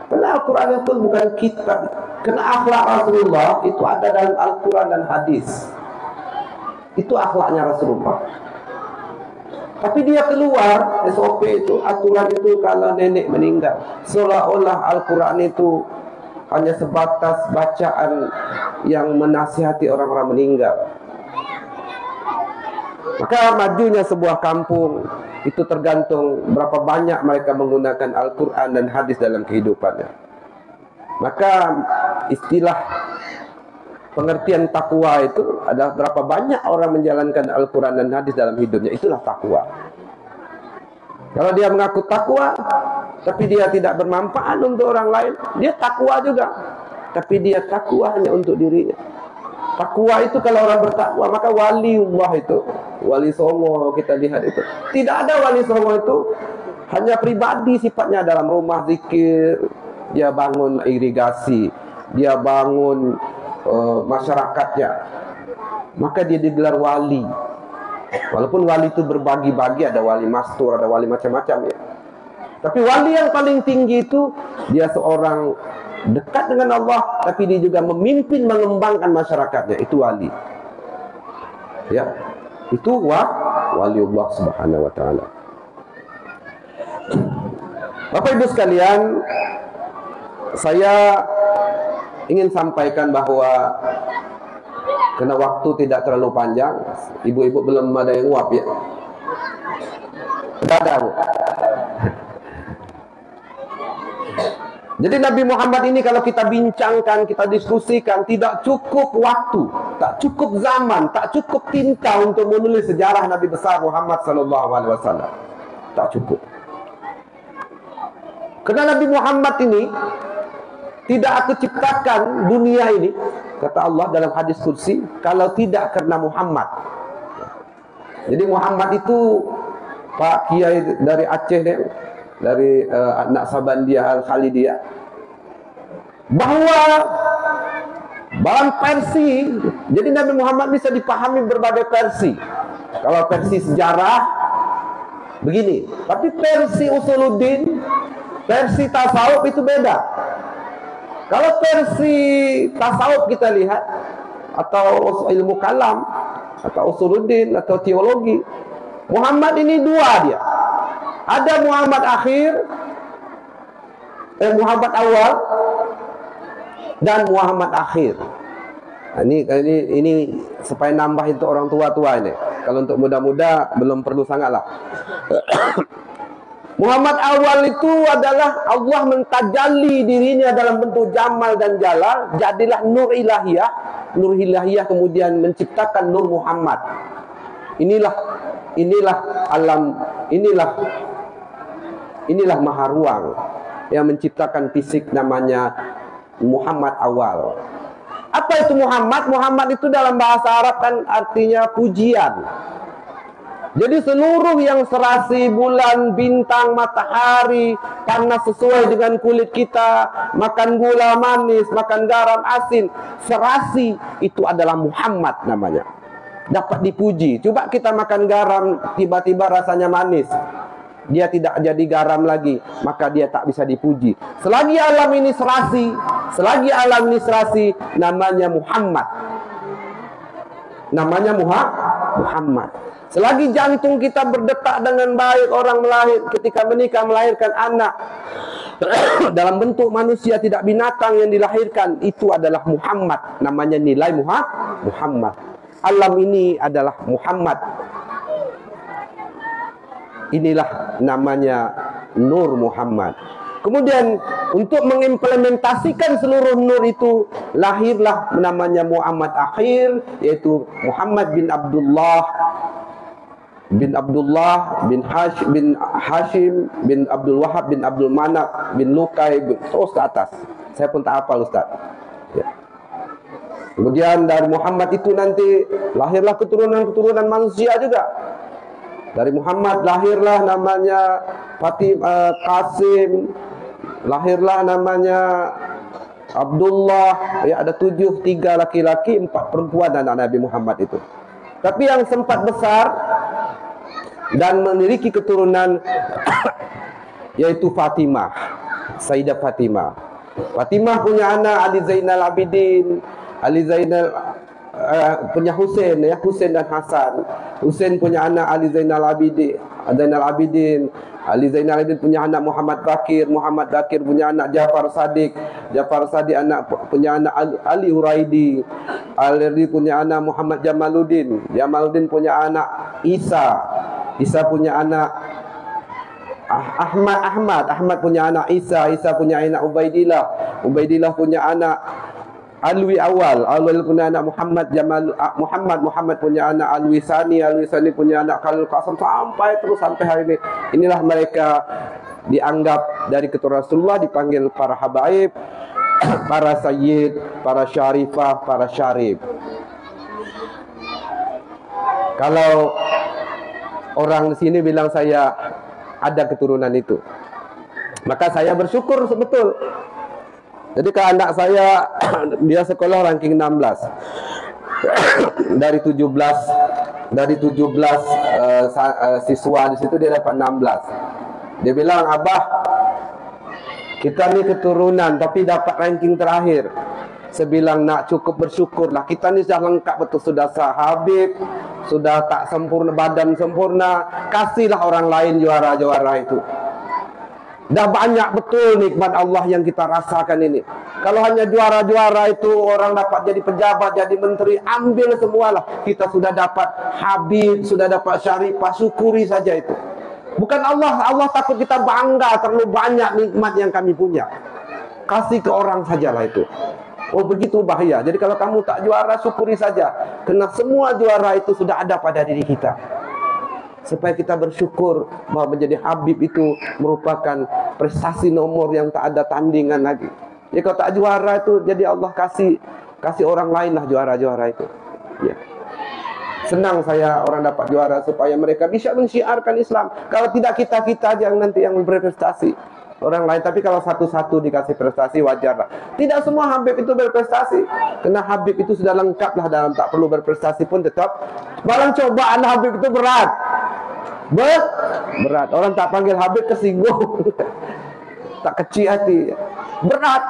Karena Al-Quran itu bukan kita. Karena akhlak Rasulullah itu ada dalam Al-Quran dan hadis. Itu akhlaknya Rasulullah. Tapi dia keluar, SOP itu, aturan itu kalau nenek meninggal. Seolah-olah Al-Quran itu hanya sebatas bacaan yang menasihati orang-orang meninggal. Maka majunya sebuah kampung itu tergantung berapa banyak mereka menggunakan Al-Quran dan hadis dalam kehidupannya. Maka istilah pengertian takwa itu adalah berapa banyak orang menjalankan Al-Quran dan hadis dalam hidupnya. Itulah takwa. Kalau dia mengaku takwa, tapi dia tidak bermanfaat untuk orang lain, dia takwa juga. Tapi dia takwa hanya untuk dirinya. Takwa itu kalau orang bertakwa, maka waliullah itu, wali songo kita lihat itu. Tidak ada wali songo itu hanya pribadi sifatnya dalam rumah zikir, dia bangun irigasi, dia bangun masyarakatnya, maka dia digelar wali. Walaupun wali itu berbagi-bagi, ada wali mastur, ada wali macam-macam ya. Tapi wali yang paling tinggi itu dia seorang dekat dengan Allah, tapi dia juga memimpin, mengembangkan masyarakatnya. Itu wali. Ya, itu waliullah subhanahu wa ta'ala. Bapak Ibu sekalian, saya ingin sampaikan bahwa karena waktu tidak terlalu panjang, ibu-ibu belum ada yang nguap ya. Tidak ada, Bu. Jadi Nabi Muhammad ini kalau kita bincangkan, kita diskusikan, tidak cukup waktu, tak cukup zaman, tak cukup tinta untuk menulis sejarah Nabi besar Muhammad SAW. Tak cukup. Karena Nabi Muhammad ini tidak aku ciptakan dunia ini, kata Allah dalam hadis kursi, kalau tidak karena Muhammad. Jadi Muhammad itu Pak Kiai dari Aceh deh, dari Naqsabandiyah Al-Khalidiyah, bahwa dalam versi, jadi Nabi Muhammad bisa dipahami berbagai versi. Kalau versi sejarah begini, tapi versi usuluddin, versi tasawuf itu beda. Kalau versi tasawuf kita lihat, atau ilmu kalam, atau usuluddin, atau teologi, Muhammad ini dua dia. Ada Muhammad akhir, Muhammad awal, dan Muhammad akhir. Nah, ini supaya nambah itu orang tua-tua ini. Kalau untuk muda-muda belum perlu sangat lah. Muhammad awal itu adalah Allah mentajalli dirinya dalam bentuk jamal dan jalal, jadilah nur ilahiyah. Nur ilahiyah kemudian menciptakan Nur Muhammad. Inilah alam, inilah maha ruang. yang menciptakan fisik namanya Muhammad awal. Apa itu Muhammad? Muhammad itu dalam bahasa Arab kan artinya pujian. Jadi seluruh yang serasi, bulan, bintang, matahari, panas sesuai dengan kulit kita, makan gula manis, makan garam asin, serasi, itu adalah Muhammad namanya. Dapat dipuji. Coba kita makan garam, tiba-tiba rasanya manis. Dia tidak jadi garam lagi, maka dia tak bisa dipuji. Selagi alam ini serasi, namanya Muhammad. Namanya Muhammad. Selagi jantung kita berdetak dengan baik, orang ketika menikah melahirkan anak dalam bentuk manusia, tidak binatang yang dilahirkan, itu adalah Muhammad. Namanya nilai Muhammad. Alam ini adalah Muhammad. Inilah namanya Nur Muhammad. Kemudian untuk mengimplementasikan seluruh nur itu, lahirlah namanya Muhammad akhir, yaitu Muhammad bin Abdullah bin Hashim bin Abdul Wahab bin Abdul Manaf bin Lukai terus ke atas. Saya pun tak hafal, Ustaz. Ya. Kemudian dari Muhammad itu nanti lahirlah keturunan manusia juga. Dari Muhammad lahirlah namanya Qasim, lahirlah namanya Abdullah. Ya, ada 3 laki-laki, 4 perempuan anak Nabi Muhammad itu. Tapi yang sempat besar dan memiliki keturunan yaitu Fatimah, Sayyidah Fatimah. Fatimah punya anak Ali Zainal Abidin, punya Husain, ya, Husain dan Hasan. Husain punya anak Ali Zainal Abidin. Ali Zainal Abidin punya anak Muhammad Bakir punya anak Jafar Sadiq punya anak Ali Huraidi. Ali punya anak Muhammad Jamaluddin punya anak Isa punya anak Ahmad punya anak Isa punya anak Ubaidillah punya anak Alwi punya anak Muhammad punya anak Alwi Sani punya anak Khalil Qasim, sampai hari ini. Inilah mereka dianggap dari keturunan Rasulullah, dipanggil para habaib, para sayyid, para syarifah, para syarif. Kalau orang di sini bilang saya ada keturunan itu, maka saya bersyukur betul. Jadi kalau anak saya dia sekolah ranking 16 dari 17 siswa di situ dia dapat 16. Dia bilang, "Abah, kita ni keturunan tapi dapat ranking terakhir." Saya bilang, "Nak, cukup bersyukurlah. Kita ni sudah lengkap betul, sudah sahabib, sudah tak sempurna, badan sempurna. Kasihlah orang lain juara-juara itu." Dah banyak betul nikmat Allah yang kita rasakan ini. Kalau hanya juara-juara itu orang dapat jadi pejabat, jadi menteri, ambil semualah. Kita sudah dapat habib, sudah dapat syarifah, syukuri saja itu. Bukan Allah takut kita bangga terlalu banyak nikmat yang kami punya. Kasih ke orang sajalah itu. Oh, begitu bahaya. Jadi kalau kamu tak juara, syukuri saja. Karena semua juara itu sudah ada pada diri kita. Supaya kita bersyukur bahwa menjadi habib itu merupakan prestasi nomor yang tak ada tandingan lagi. Jadi kalau tak juara itu, jadi Allah kasih orang lain lah juara-juara itu. Ya. Senang saya orang dapat juara supaya mereka bisa mensyiarkan Islam. Kalau tidak, kita yang nanti yang berprestasi. Orang lain, tapi kalau satu-satu dikasih prestasi, wajarlah. Tidak semua habib itu berprestasi. Karena habib itu sudah lengkap lah dalam, tak perlu berprestasi pun tetap. Malah cobaan habib itu berat. Berat. Orang tak panggil habib tersinggung. Tak kecil hati. Berat.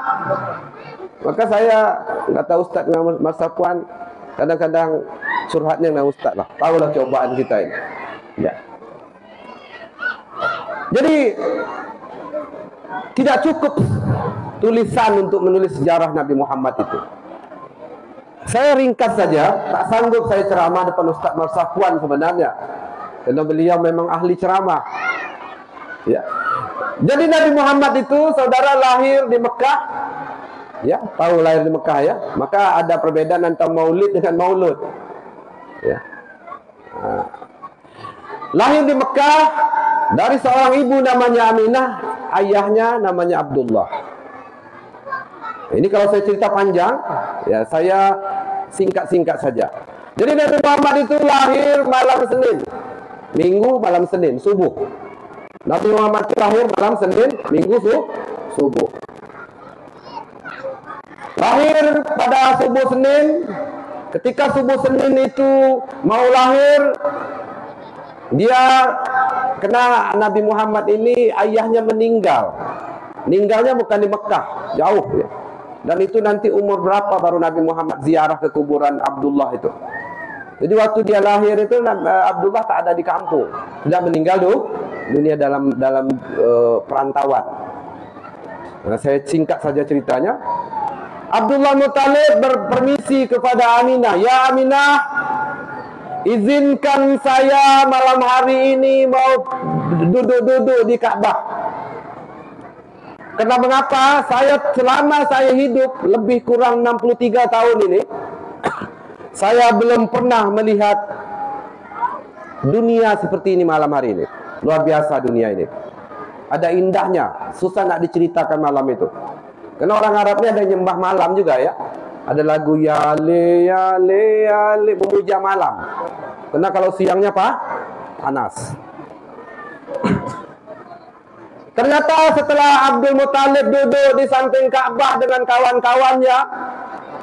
Maka saya kata Ustaz dengan Mas Safwan, kadang-kadang curhatnya dengan Ustaz lah. Tahulah cobaan kita ini. Ya. Jadi tidak cukup tulisan untuk menulis sejarah Nabi Muhammad itu. Saya ringkas saja, tak sanggup saya ceramah depan Ustaz Mas Safwan sebenarnya. Karena beliau memang ahli ceramah. Ya. Jadi Nabi Muhammad itu saudara lahir di Mekah. Ya, tahu lahir di Mekah ya. Maka ada perbedaan antara maulid dengan maulud. Ya. Lahir di Mekah dari seorang ibu namanya ayahnya namanya Abdullah. Ini kalau saya cerita panjang, ya saya singkat-singkat saja. Jadi Nabi Muhammad itu lahir malam Senin, Minggu malam Senin, subuh. Nabi Muhammad itu lahir malam Senin, Minggu subuh. Lahir pada subuh Senin. Ketika subuh Senin itu mau lahir, dia kena Nabi Muhammad ini ayahnya meninggal. Meninggalnya bukan di Mekah, jauh ya. Dan itu nanti umur berapa baru Nabi Muhammad ziarah ke kuburan Abdullah itu. Jadi waktu dia lahir itu Abdullah tak ada di kampung, sudah meninggal dunia dalam perantauan. Nah, saya singkat saja ceritanya. Abdullah Muttalib berpermisi kepada Aminah, "Ya Aminah, izinkan saya malam hari ini mau duduk-duduk di Ka'bah. Karena mengapa? Selama saya hidup lebih kurang 63 tahun ini, saya belum pernah melihat dunia seperti ini malam hari ini. Luar biasa dunia ini. Ada indahnya, susah nak diceritakan malam itu. Karena orang Arabnya ada nyembah malam juga ya. Ada lagu Yale Yale Yale, memuja malam. Karena kalau siangnya panas. Ternyata setelah Abdul Muttalib duduk di samping Ka'bah dengan kawan-kawannya,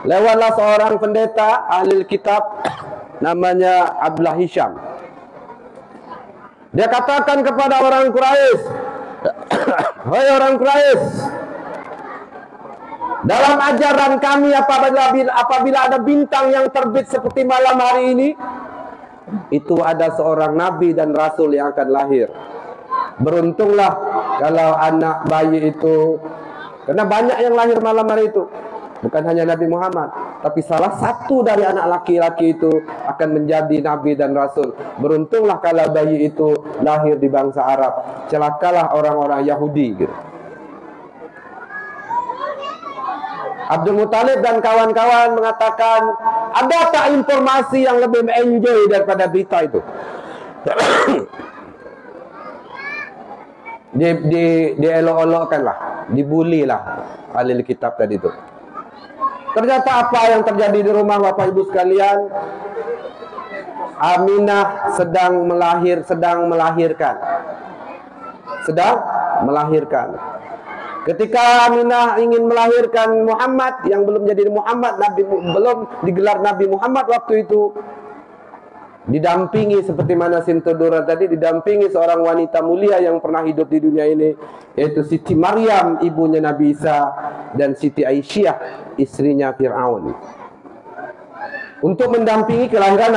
lewatlah seorang pendeta ahli kitab namanya Abdullah Hisham. Dia katakan kepada orang Quraisy, "Hai orang Quraisy, dalam ajaran kami apabila ada bintang yang terbit seperti malam hari ini, itu ada seorang nabi dan rasul yang akan lahir. Beruntunglah kalau anak bayi itu," karena banyak yang lahir malam hari itu, bukan hanya Nabi Muhammad, tapi salah satu dari anak laki-laki itu akan menjadi nabi dan rasul. Beruntunglah kalau bayi itu lahir di bangsa Arab, celakalah orang-orang Yahudi gitu. Abdul Muttalib dan kawan-kawan mengatakan, ada tak informasi yang lebih enjoy daripada berita itu? Dielok-elokkan lah, dibully lah ahli kitab tadi itu. Ternyata apa yang terjadi di rumah Bapak Ibu sekalian? Aminah sedang melahirkan. Ketika Aminah ingin melahirkan Muhammad yang belum jadi Muhammad, belum digelar Nabi Muhammad waktu itu, didampingi seperti mana Sintodora tadi, didampingi seorang wanita mulia yang pernah hidup di dunia ini, yaitu Siti Maryam ibunya Nabi Isa dan Siti Aisyah istrinya Fir'aun, untuk mendampingi kelahiran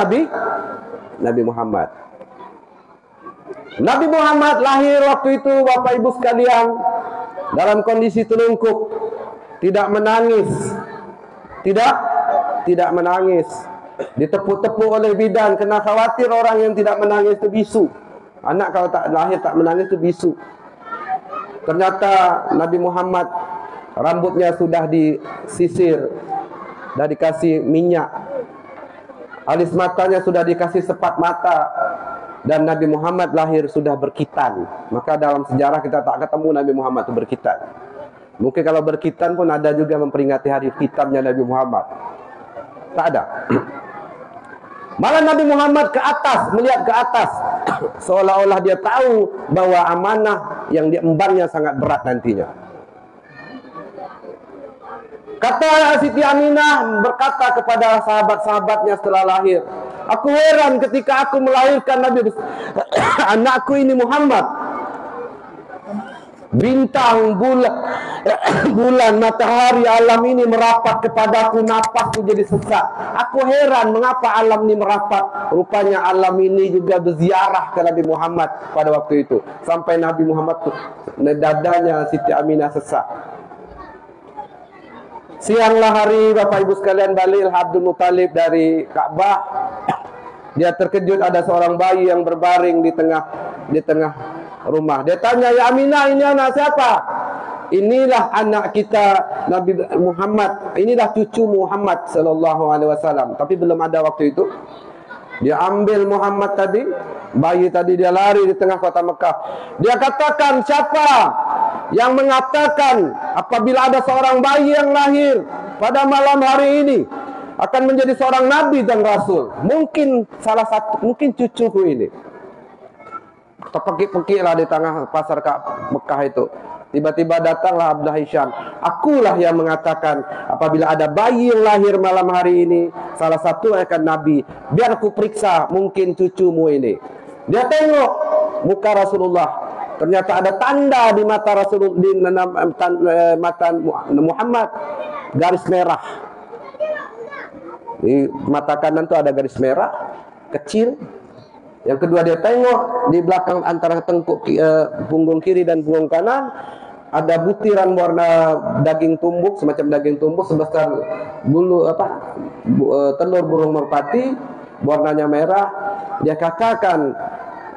Nabi Muhammad. Nabi Muhammad lahir waktu itu Bapak Ibu sekalian dalam kondisi telungkup, tidak menangis, tidak menangis. Ditepuk-tepuk oleh bidan, kena khawatir orang yang tidak menangis itu bisu. Anak kalau tak lahir tak menangis itu bisu. Ternyata Nabi Muhammad rambutnya sudah disisir, sudah dikasih minyak, alis matanya sudah dikasih sepat mata, dan Nabi Muhammad lahir sudah berkitan. Maka dalam sejarah kita tak ketemu Nabi Muhammad itu berkitan. Mungkin kalau berkitan pun ada juga memperingati hari kitannya Nabi Muhammad. Tak ada. Malah Nabi Muhammad ke atas, melihat ke atas, seolah-olah dia tahu bahwa amanah yang diembannya sangat berat nantinya. Kata Siti Aminah berkata kepada sahabat-sahabatnya setelah lahir, "Aku heran ketika aku melahirkan anakku ini Muhammad. Bintang, bulan, matahari, alam ini merapat kepadaku, napasku jadi sesak. Aku heran mengapa alam ini merapat. Rupanya alam ini juga berziarah ke Nabi Muhammad pada waktu itu. Sampai Nabi Muhammad dadanya Siti Aminah sesak. Sianglah hari Bapak Ibu sekalian balik Abdul Muttalib dari Ka'bah. Dia terkejut ada seorang bayi yang berbaring di tengah rumah. Dia tanya, "Ya Aminah, ini anak siapa?" "Inilah anak kita Nabi Muhammad. Inilah cucu Muhammad sallallahu alaihi wasallam." Tapi belum ada waktu itu. Dia ambil Muhammad tadi, bayi tadi, dia lari di tengah kota Mekah. Dia katakan, "Siapa yang mengatakan apabila ada seorang bayi yang lahir pada malam hari ini akan menjadi seorang nabi dan rasul. Mungkin salah satu, mungkin cucuku ini. Terpekik-pekik lah di tengah pasar Mekah itu. Tiba-tiba datanglah Abdullah Hisham. Akulah yang mengatakan apabila ada bayi yang lahir malam hari ini, salah satu akan nabi. Biar aku periksa, mungkin cucumu ini. Dia tengok muka Rasulullah. Ternyata ada tanda di mata Rasulullah, di mata Muhammad, garis merah. Di mata kanan tu ada garis merah kecil. Yang kedua dia tengok di belakang antara tengkuk punggung kiri dan punggung kanan ada butiran warna daging tumbuk, semacam daging tumbuk sebesar bulu telur burung merpati, warnanya merah. Dia katakan,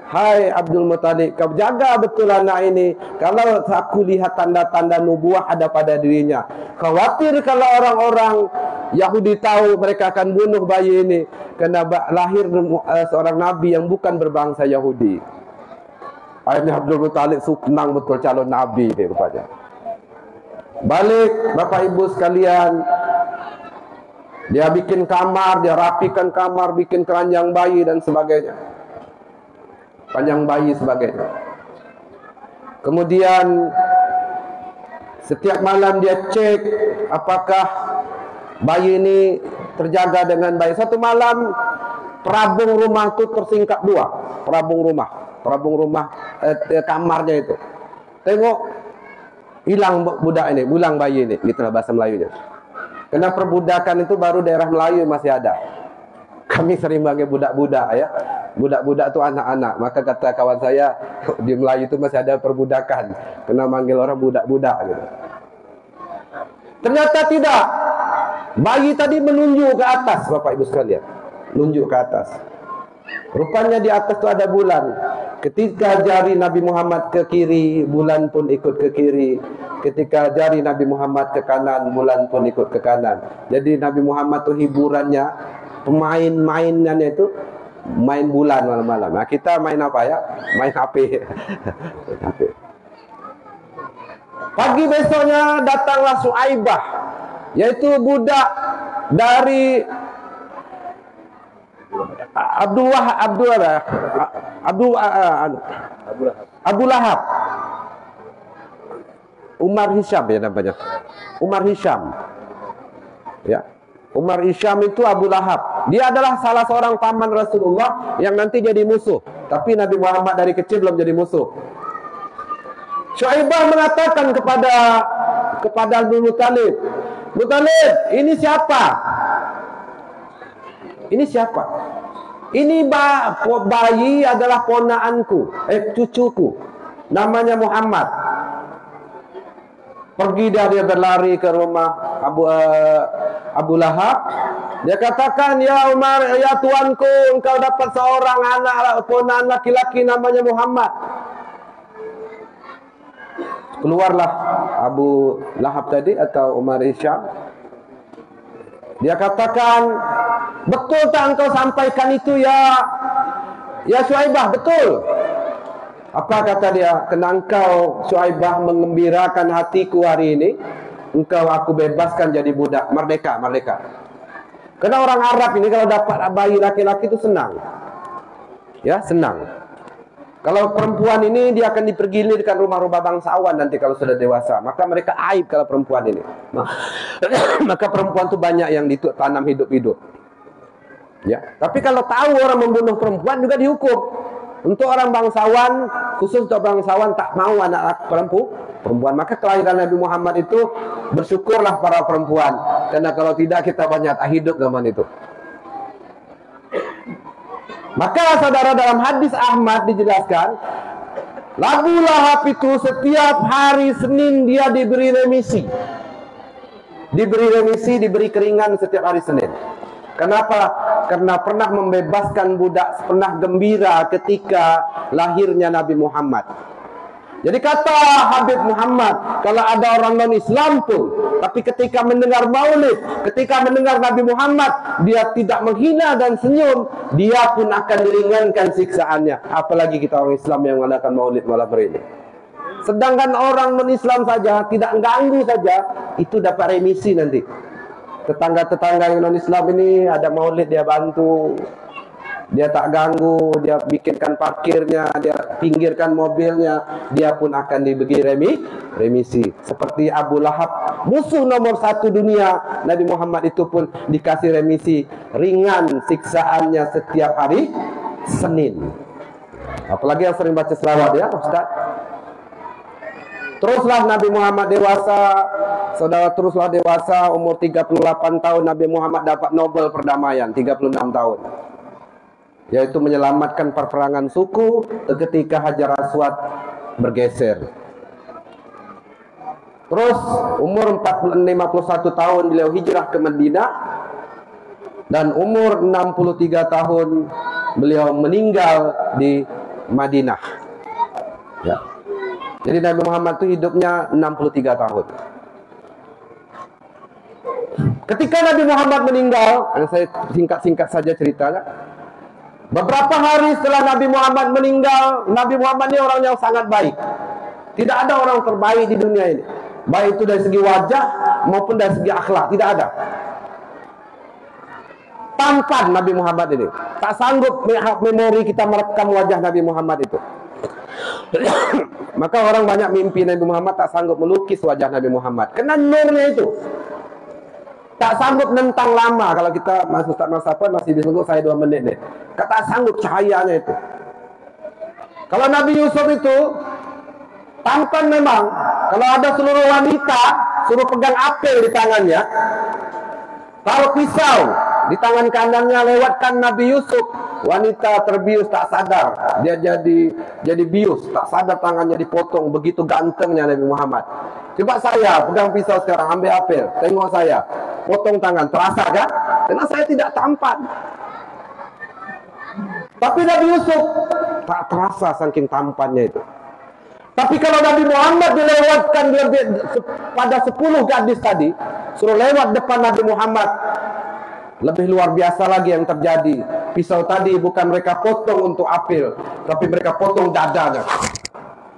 "Hai Abdul Muttalib, kau jaga betul anak ini. Kalau aku lihat tanda-tanda nubuah ada pada dirinya. Khawatir kalau orang-orang Yahudi tahu, mereka akan bunuh bayi ini. Karena lahir seorang nabi yang bukan berbangsa Yahudi." Akhirnya Abdul Muttalib senang betul calon nabi ini rupanya. Balik Bapak Ibu sekalian, dia bikin kamar, dia rapikan kamar, bikin keranjang bayi dan sebagainya. Panjang bayi sebagainya. Kemudian setiap malam dia cek apakah bayi ini terjaga dengan baik. Satu malam perabung rumah itu tersingkap dua. Perabung rumah kamarnya itu. Tengok hilang budak ini, hilang bayi ini, itulah bahasa Melayunya. Karena perbudakan itu baru daerah Melayu masih ada. Kami sering panggil budak-budak ya. Budak-budak itu anak-anak. Maka kata kawan saya, di Melayu itu masih ada perbudakan. Kena manggil orang budak-budak gitu. Ternyata tidak. Bayi tadi menunjuk ke atas, Bapak Ibu sekalian. Menunjuk ke atas. Rupanya di atas itu ada bulan. Ketika jari Nabi Muhammad ke kiri, bulan pun ikut ke kiri. Ketika jari Nabi Muhammad ke kanan, bulan pun ikut ke kanan. Jadi Nabi Muhammad itu hiburannya, pemain-mainannya itu main bulan malam-malam. Nah, kita main apa ya? Main HP. Pagi besoknya datanglah Suaibah, yaitu budak dari Abu Lahab. Umar Hisham ya namanya. Umar Hisham. Ya. Umar Hisham itu Abu Lahab. Dia adalah salah seorang paman Rasulullah yang nanti jadi musuh. Tapi Nabi Muhammad dari kecil belum jadi musuh. Syuaibah mengatakan kepada Abdul Muttalib, "Muttalib, ini siapa? Ini siapa? Ini bayi adalah ponaanku, cucuku. Namanya Muhammad." Pergi dia berlari ke rumah Abu Lahab. Dia katakan, "Ya Umar, ya tuanku, engkau dapat seorang anak ponaan laki-laki namanya Muhammad." Keluarlah Abu Lahab tadi atau Umar Hisham. Dia katakan, "Betul tak engkau sampaikan itu ya Syuaibah? Betul." Apa kata dia? "Kena engkau Syuaibah mengembirakan hatiku hari ini. Engkau aku bebaskan jadi budak, merdeka." Karena orang Arab ini kalau dapat bayi laki-laki itu senang. Ya, senang. Kalau perempuan ini dia akan dipergilirkan rumah-rumah bangsawan nanti kalau sudah dewasa. Maka mereka aib kalau perempuan ini. Maka perempuan itu banyak yang ditanam hidup-hidup. Ya, tapi kalau tahu orang membunuh perempuan juga dihukum. Untuk orang bangsawan, khusus untuk bangsawan tak mau anak perempuan. Maka kelahiran Nabi Muhammad itu bersyukurlah para perempuan. Karena kalau tidak kita banyak tak hidup zaman itu. Maka saudara, dalam hadis Ahmad dijelaskan, Abu Lahab itu setiap hari Senin dia diberi remisi. Diberi keringan setiap hari Senin. Kenapa? Karena pernah membebaskan budak, pernah gembira ketika lahirnya Nabi Muhammad. Jadi kata Habib Muhammad, kalau ada orang non-Islam pun, tapi ketika mendengar maulid, ketika mendengar Nabi Muhammad, dia tidak menghina dan senyum, dia pun akan diringankan siksaannya. Apalagi kita orang Islam yang mengadakan maulid malam hari ini. Sedangkan orang non-Islam saja, tidak ganggu saja, itu dapat remisi nanti. Tetangga-tetangga yang non-Islam ini ada maulid, dia bantu. Dia tak ganggu, dia bikinkan parkirnya, dia pinggirkan mobilnya, dia pun akan diberi remisi. Seperti Abu Lahab, musuh nomor 1 dunia, Nabi Muhammad itu pun dikasih remisi ringan siksaannya setiap hari Senin. Apalagi yang sering baca selawat ya Ustaz. Teruslah Nabi Muhammad dewasa, saudara, teruslah dewasa, umur 38 tahun Nabi Muhammad dapat Nobel perdamaian, 36 tahun. Yaitu menyelamatkan perperangan suku ketika Hajar Aswad bergeser. Terus umur 51 tahun beliau hijrah ke Madinah, dan umur 63 tahun beliau meninggal di Madinah. Ya. Jadi Nabi Muhammad itu hidupnya 63 tahun. Ketika Nabi Muhammad meninggal, saya singkat-singkat saja ceritanya. Beberapa hari setelah Nabi Muhammad meninggal, Nabi Muhammad ini orang yang sangat baik. Tidak ada orang terbaik di dunia ini, baik itu dari segi wajah maupun dari segi akhlak, tidak ada. Tampan Nabi Muhammad ini, tak sanggup memori kita merekam wajah Nabi Muhammad itu. Maka orang banyak mimpi Nabi Muhammad, tak sanggup melukis wajah Nabi Muhammad, kena nurnya itu. Tak sanggup nentang lama. Kalau kita masih bisa nunggu saya 2 menit deh. Tak sanggup cahayanya itu. Kalau Nabi Yusuf itu tampan memang. Kalau ada seluruh wanita suruh pegang apel di tangannya, taruh pisau di tangan kanannya, lewatkan Nabi Yusuf, wanita terbius tak sadar, dia jadi bius, tak sadar tangannya dipotong. Begitu gantengnya Nabi Muhammad. Coba saya pegang pisau sekarang, ambil apel, tengok saya, potong tangan, terasa kan? Karena saya tidak tampan. Tapi Nabi Yusuf tak terasa saking tampannya itu. Tapi kalau Nabi Muhammad dilewatkan pada 10 gadis tadi, suruh lewat depan Nabi Muhammad, lebih luar biasa lagi yang terjadi. Pisau tadi bukan mereka potong untuk apel, tapi mereka potong dadanya.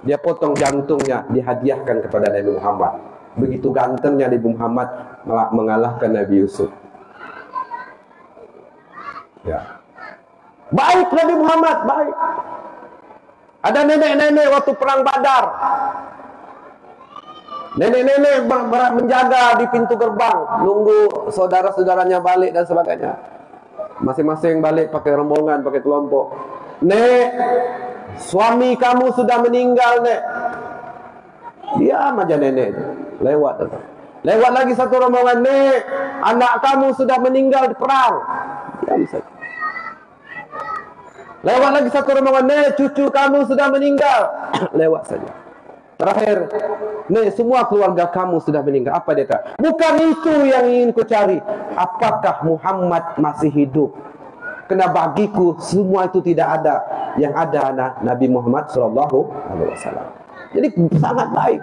Dia potong jantungnya, dihadiahkan kepada Nabi Muhammad. Begitu gantengnya Nabi Muhammad mengalahkan Nabi Yusuf. Ya. Baik Nabi Muhammad, baik. Ada nenek-nenek waktu perang Badar. Nenek-nenek menjaga di pintu gerbang, nunggu saudara-saudaranya balik dan sebagainya. Masing-masing balik pakai rombongan, pakai kelompok. Nek, suami kamu sudah meninggal, Nek. Diam aja nenek itu. Lewat. Lewat lagi satu rombongan. Nek, anak kamu sudah meninggal di perang. Diam saja. Lewat lagi satu rombongan. Nek, cucu kamu sudah meninggal. Lewat saja. Terakhir, nek, semua keluarga kamu sudah meninggal. Apa dia kata? Bukan itu yang ingin ku cari. Apakah Muhammad masih hidup? Karena bagiku semua itu tidak ada. Yang ada Nabi Muhammad SAW. Jadi sangat baik.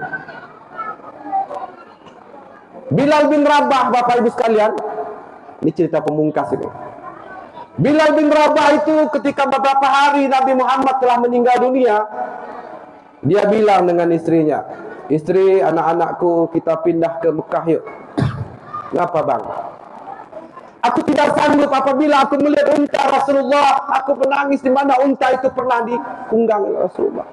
Bilal bin Rabah, Bapak Ibu sekalian, ini cerita pemungkas ini. Bilal bin Rabah itu ketika beberapa hari Nabi Muhammad telah meninggal dunia, dia bilang dengan istrinya, istri, anak-anakku, kita pindah ke Mekah yuk. Ngapa bang? Aku tidak sanggup apabila aku melihat unta Rasulullah. Aku menangis di mana unta itu pernah ditunggang oleh Rasulullah.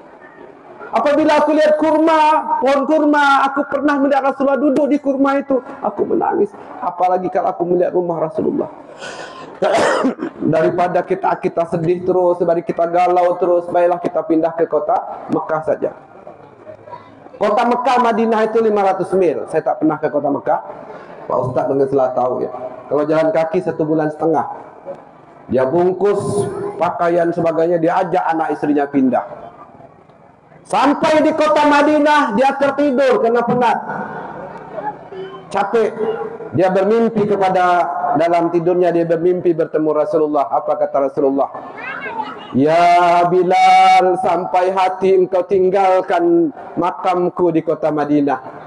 Apabila aku lihat kurma, pohon kurma, aku pernah melihat Rasulullah duduk di kurma itu. Aku menangis. Apalagi kalau aku melihat rumah Rasulullah. Daripada kita sedih terus, daripada kita galau terus, baiklah kita pindah ke kota Mekah saja. Kota Mekah, Madinah itu 500 mil. Saya tak pernah ke kota Mekah. Pak Ustaz dengan salah tahu ya. Kalau jalan kaki 1,5 bulan. Dia bungkus pakaian sebagainya, dia ajak anak istrinya pindah. Sampai di kota Madinah, dia tertidur karena penat. Capek. Dia bermimpi dalam tidurnya dia bermimpi bertemu Rasulullah. Apa kata Rasulullah? Ya Bilal, sampai hati engkau tinggalkan makamku di kota Madinah.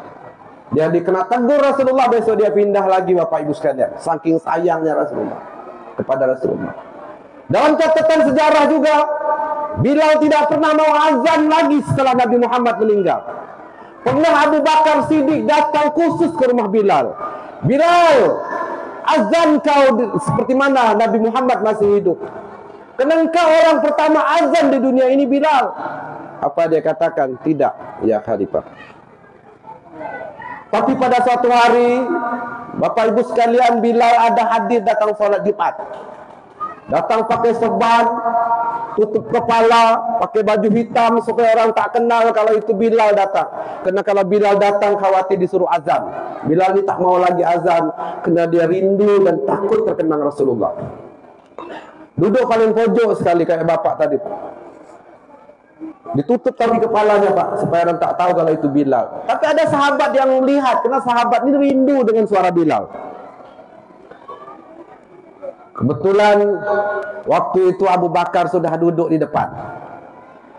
Dia dikena tegur Rasulullah, besok dia pindah lagi Bapak Ibu sekalian. Saking sayangnya Rasulullah kepada Rasulullah. Dalam catatan sejarah juga, Bilal tidak pernah mau azan lagi setelah Nabi Muhammad meninggal. Pernah Abu Bakar Siddiq datang khusus ke rumah Bilal. Bilal, azan kau seperti mana Nabi Muhammad masih hidup. Karena engkau orang pertama azan di dunia ini, Bilal. Apa dia katakan? Tidak, ya Khalifah. Tapi pada suatu hari, Bapak Ibu sekalian, Bilal ada hadir datang sholat Jumat. Datang pakai serban, tutup kepala, pakai baju hitam supaya orang tak kenal kalau itu Bilal datang. Karena kalau Bilal datang khawatir disuruh azan. Bilal ini tak mau lagi azan karena dia rindu dan takut terkenang Rasulullah. Duduk paling pojok sekali kayak bapak tadi. Ditutup tadi kepalanya Pak, supaya orang tak tahu kalau itu Bilal. Tapi ada sahabat yang melihat, karena sahabat ini rindu dengan suara Bilal. Kebetulan waktu itu Abu Bakar sudah duduk di depan.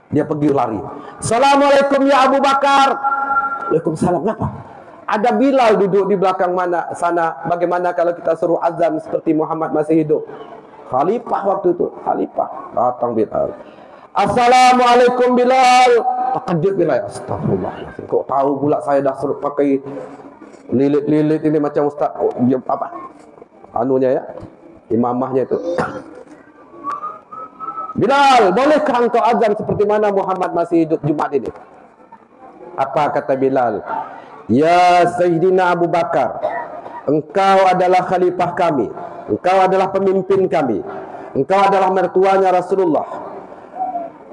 Dia pergi lari. Assalamualaikum ya Abu Bakar. Waalaikumsalam. Kenapa? Ada Bilal duduk di belakang mana sana. Bagaimana kalau kita suruh azan seperti Muhammad masih hidup? Khalifah waktu itu. Khalifah. Datang Bilal. Assalamualaikum Bilal. Terkejut Bilal. Astagfirullahaladzim. Kok tahu pula saya dah suruh pakai lilit-lilit ini macam Ustaz. Oh, apa? Anunya ya. Imamahnya itu. Bilal, bolehkah engkau azan seperti mana Muhammad masih hidup Jumat ini? Apa kata Bilal? Ya Sayyidina Abu Bakar, engkau adalah khalifah kami. Engkau adalah pemimpin kami. Engkau adalah mertuanya Rasulullah.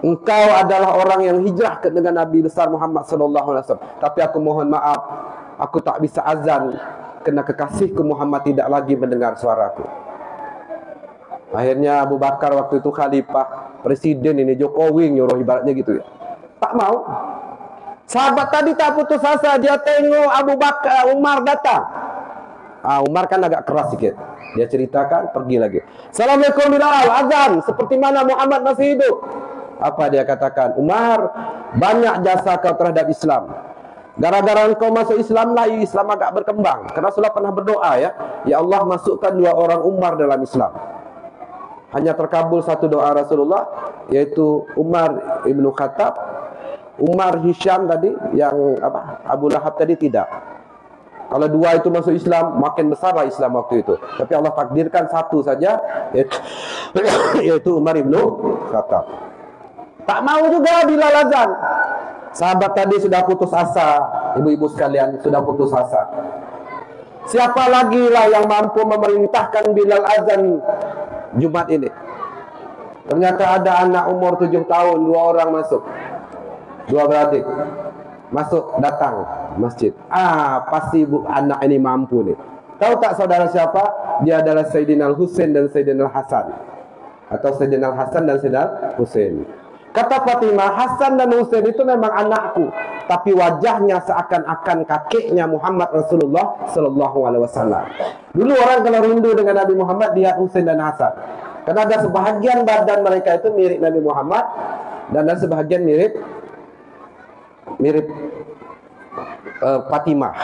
Engkau adalah orang yang hijrah dengan Nabi besar Muhammad SAW. Tapi aku mohon maaf, aku tak bisa azan karena kekasihku Muhammad tidak lagi mendengar suaraku. Akhirnya Abu Bakar waktu itu khalifah, presiden ini Jokowi nyuruh ibaratnya gitu ya. Tak mau. Sahabat tadi tak putus asa, dia tengok Abu Bakar, Umar datang. Umar kan agak keras sikit. Dia ceritakan, pergi lagi. Assalamualaikum Bilal, azan seperti mana Muhammad masih hidup. Apa dia katakan? Umar, banyak jasa kau terhadap Islam. Gara-gara engkau masuk Islam lah, Islam agak berkembang. Karena Rasulullah pernah berdoa ya, ya Allah masukkan 2 orang Umar dalam Islam. Hanya terkabul satu doa Rasulullah, yaitu Umar ibnu Khattab. Umar Hisham tadi, yang apa, Abu Lahab tadi tidak. Kalau 2 itu masuk Islam, makin besarlah Islam waktu itu. Tapi Allah takdirkan satu saja, yaitu Umar ibnu Khattab. Tak mau juga Bilal azan. Sahabat tadi sudah putus asa, ibu-ibu sekalian sudah putus asa. Siapa lagi lah yang mampu memerintahkan Bilal azan Jumat ini? Ternyata ada anak umur 7 tahun, 2 orang masuk, 2 beradik masuk, datang masjid. Pasti anak ini mampu nih. Tahu tak saudara siapa? Dia adalah Sayyidina Al-Husain dan Sayyidina Al-Hasan, atau Sayyidina Al-Hasan dan Sayyidina Husain. Kata Fatimah, Hasan dan Husain itu memang anakku, tapi wajahnya seakan-akan kakeknya Muhammad Rasulullah Sallallahu Alaihi Wasallam. Dulu orang kalau rindu dengan Nabi Muhammad lihat Husain dan Hasan, karena ada sebahagian badan mereka itu mirip Nabi Muhammad dan ada sebahagian mirip Fatimah.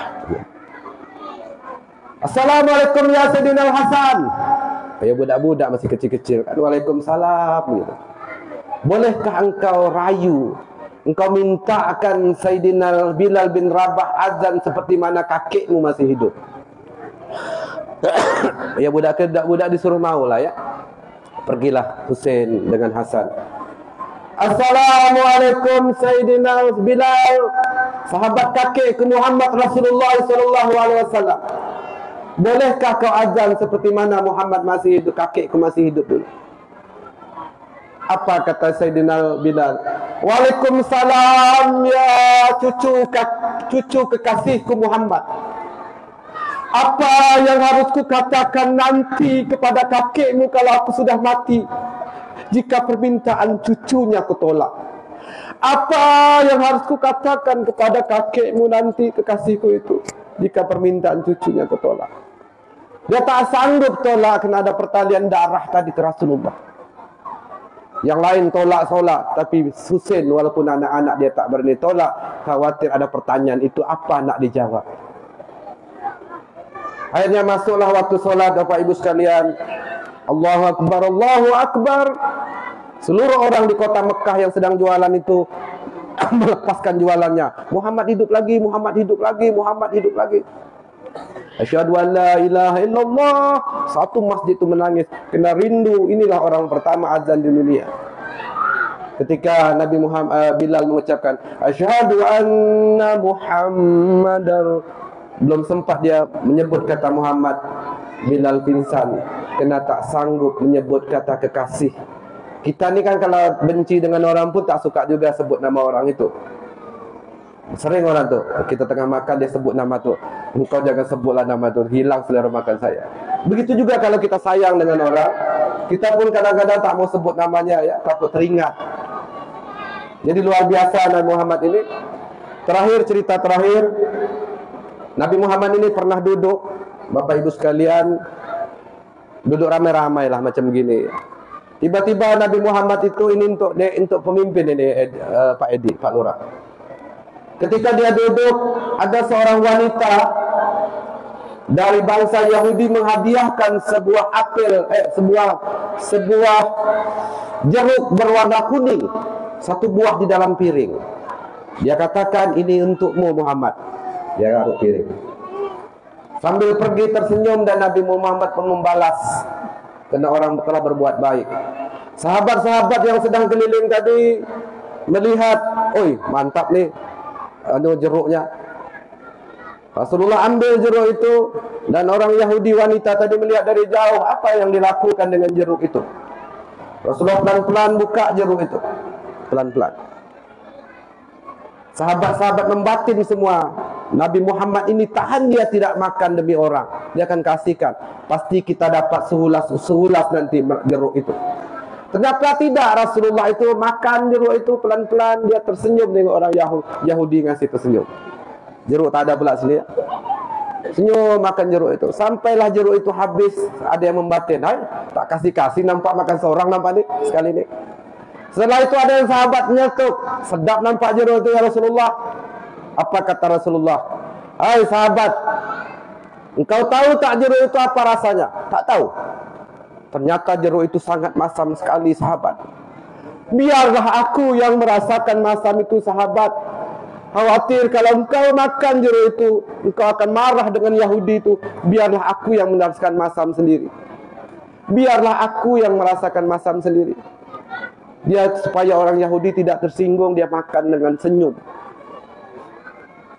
Assalamualaikum ya Sayyidina Hasan. Ya budak-budak masih kecil-kecil. Waalaikumsalam gitu. Bolehkah engkau rayu, engkau mintakan Sayyidina Bilal bin Rabah azan seperti mana kakekmu masih hidup? Ya budak-budak disuruh mau lah ya. Pergilah Husain dengan Hasan. Assalamualaikum Sayyidina Bilal, sahabat kakekku Muhammad Rasulullah SAW. Bolehkah kau azan seperti mana Muhammad masih hidup, kakekku masih hidup dulu? Apa kata Sayyidina Bilal? Waalaikumsalam ya cucu kekasihku Muhammad. Apa yang harus kukatakan nanti kepada kakekmu kalau aku sudah mati, jika permintaan cucunya kutolak? Apa yang harus kukatakan kepada kakekmu nanti, kekasihku itu, jika permintaan cucunya kutolak? Dia tak sanggup tolak karena ada pertalian darah tadi ke Rasulullah. Yang lain tolak solat, tapi Husain walaupun anak-anak dia tak berani tolak, khawatir ada pertanyaan itu apa nak dijawab. Akhirnya masuklah waktu solat Bapak Ibu sekalian. Allahu Akbar, Allahu Akbar. Seluruh orang di kota Mekah yang sedang jualan itu melepaskan jualannya. Muhammad hidup lagi, Muhammad hidup lagi, Muhammad hidup lagi. Asyhadu an la ilaha illallah. Satu masjid itu menangis, kena rindu. Inilah orang pertama azan di dunia. Ketika Nabi Muhammad Bilal mengucapkan asyhadu anna Muhammadar, belum sempat dia menyebut kata Muhammad, Bilal pingsan, kena tak sanggup menyebut kata kekasih. Kita ni kan kalau benci dengan orang pun tak suka juga sebut nama orang itu. Sering orang tu, kita tengah makan dia sebut nama tu, engkau jangan sebutlah nama tu, hilang selera makan saya. Begitu juga kalau kita sayang dengan orang, kita pun kadang-kadang tak mau sebut namanya, ya, takut teringat. Jadi luar biasa Nabi Muhammad ini. Terakhir, cerita terakhir, Nabi Muhammad ini pernah duduk, Bapak Ibu sekalian, duduk ramai-ramai lah macam gini. Tiba-tiba Nabi Muhammad itu ini untuk pemimpin ini, Pak Edi, Pak Lurah. Ketika dia duduk, ada seorang wanita dari bangsa Yahudi menghadiahkan sebuah apel, sebuah jeruk berwarna kuning, satu buah di dalam piring. Dia katakan, ini untukmu Muhammad. Dia taruh piring. Sambil pergi tersenyum dan Nabi Muhammad pun membalas, karena orang telah berbuat baik. Sahabat-sahabat yang sedang keliling tadi melihat, oi mantap nih, jeruknya. Rasulullah ambil jeruk itu, dan orang Yahudi wanita tadi melihat dari jauh apa yang dilakukan dengan jeruk itu. Rasulullah pelan-pelan buka jeruk itu, pelan-pelan. Sahabat-sahabat membatin semua, Nabi Muhammad ini tahan dia tidak makan demi orang, dia akan kasihkan. Pasti kita dapat sehulas nanti jeruk itu. Ternyata tidak, Rasulullah itu makan jeruk itu pelan-pelan, dia tersenyum dengan orang Yahudi ngasih tersenyum. Jeruk tak ada pula sini. Senyum makan jeruk itu. Sampailah jeruk itu habis, ada yang membatin, hai, tak kasih-kasih, nampak makan seorang nampak ni sekali ni. Setelah itu ada yang sahabat nyetuk, sedap nampak jeruk itu ya Rasulullah. Apa kata Rasulullah? Hai sahabat, engkau tahu tak jeruk itu apa rasanya? Tak tahu. Ternyata jeruk itu sangat masam sekali sahabat. Biarlah aku yang merasakan masam itu sahabat. Khawatir kalau engkau makan jeruk itu, engkau akan marah dengan Yahudi itu. Biarlah aku yang merasakan masam sendiri. Biarlah aku yang merasakan masam sendiri. Dia supaya orang Yahudi tidak tersinggung, dia makan dengan senyum.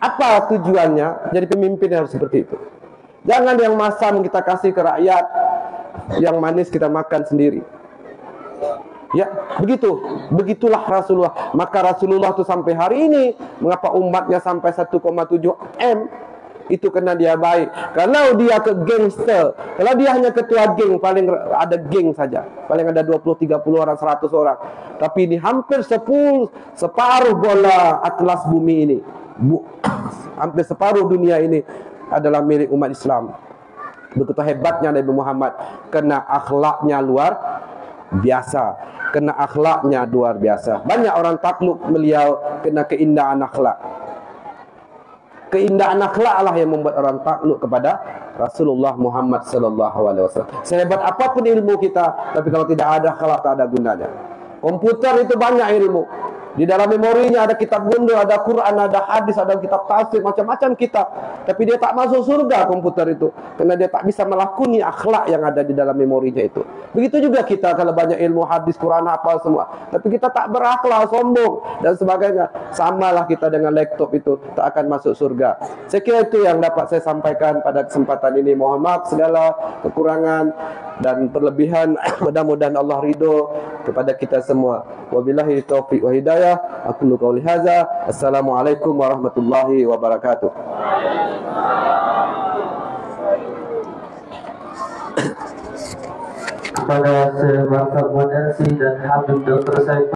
Apa tujuannya? Jadi pemimpin harus seperti itu. Jangan yang masam kita kasih ke rakyat, yang manis kita makan sendiri. Ya, begitulah Rasulullah. Maka Rasulullah itu sampai hari ini, mengapa umatnya sampai 1,7 M? Itu karena dia baik. Kalau dia ke gangster, kalau dia hanya ketua geng, paling ada geng saja, paling ada 20-30 orang, 100 orang. Tapi ini hampir separuh bola atlas bumi ini, hampir separuh dunia ini adalah milik umat Islam. Begitu hebatnya Nabi Muhammad, karena akhlaknya luar biasa. Karena akhlaknya luar biasa. Banyak orang takluk beliau karena keindahan akhlak. Keindahan akhlak lah yang membuat orang takluk kepada Rasulullah Muhammad sallallahu alaihi wasallam. Sehebat apapun ilmu kita, tapi kalau tidak ada akhlak, tak ada gunanya. Komputer itu banyak ilmu. Di dalam memorinya ada kitab gundu, ada Quran, ada hadis, ada kitab tafsir, macam-macam kitab. Tapi dia tak masuk surga komputer itu, karena dia tak bisa melakoni akhlak yang ada di dalam memorinya itu. Begitu juga kita kalau banyak ilmu hadis, Quran, apa semua, tapi kita tak berakhlak, sombong dan sebagainya. Samalah kita dengan laptop itu, tak akan masuk surga. Saya kira itu yang dapat saya sampaikan pada kesempatan ini. Mohon maaf segala kekurangan dan perlebihan. Mudah-mudahan Allah ridho kepada kita semua. Wabillahi taufiq wa hidayah. Aku qauli hadza. Assalamualaikum warahmatullahi wabarakatuh. Kepada Bapak Muhammad dan Habib Dr. Saiful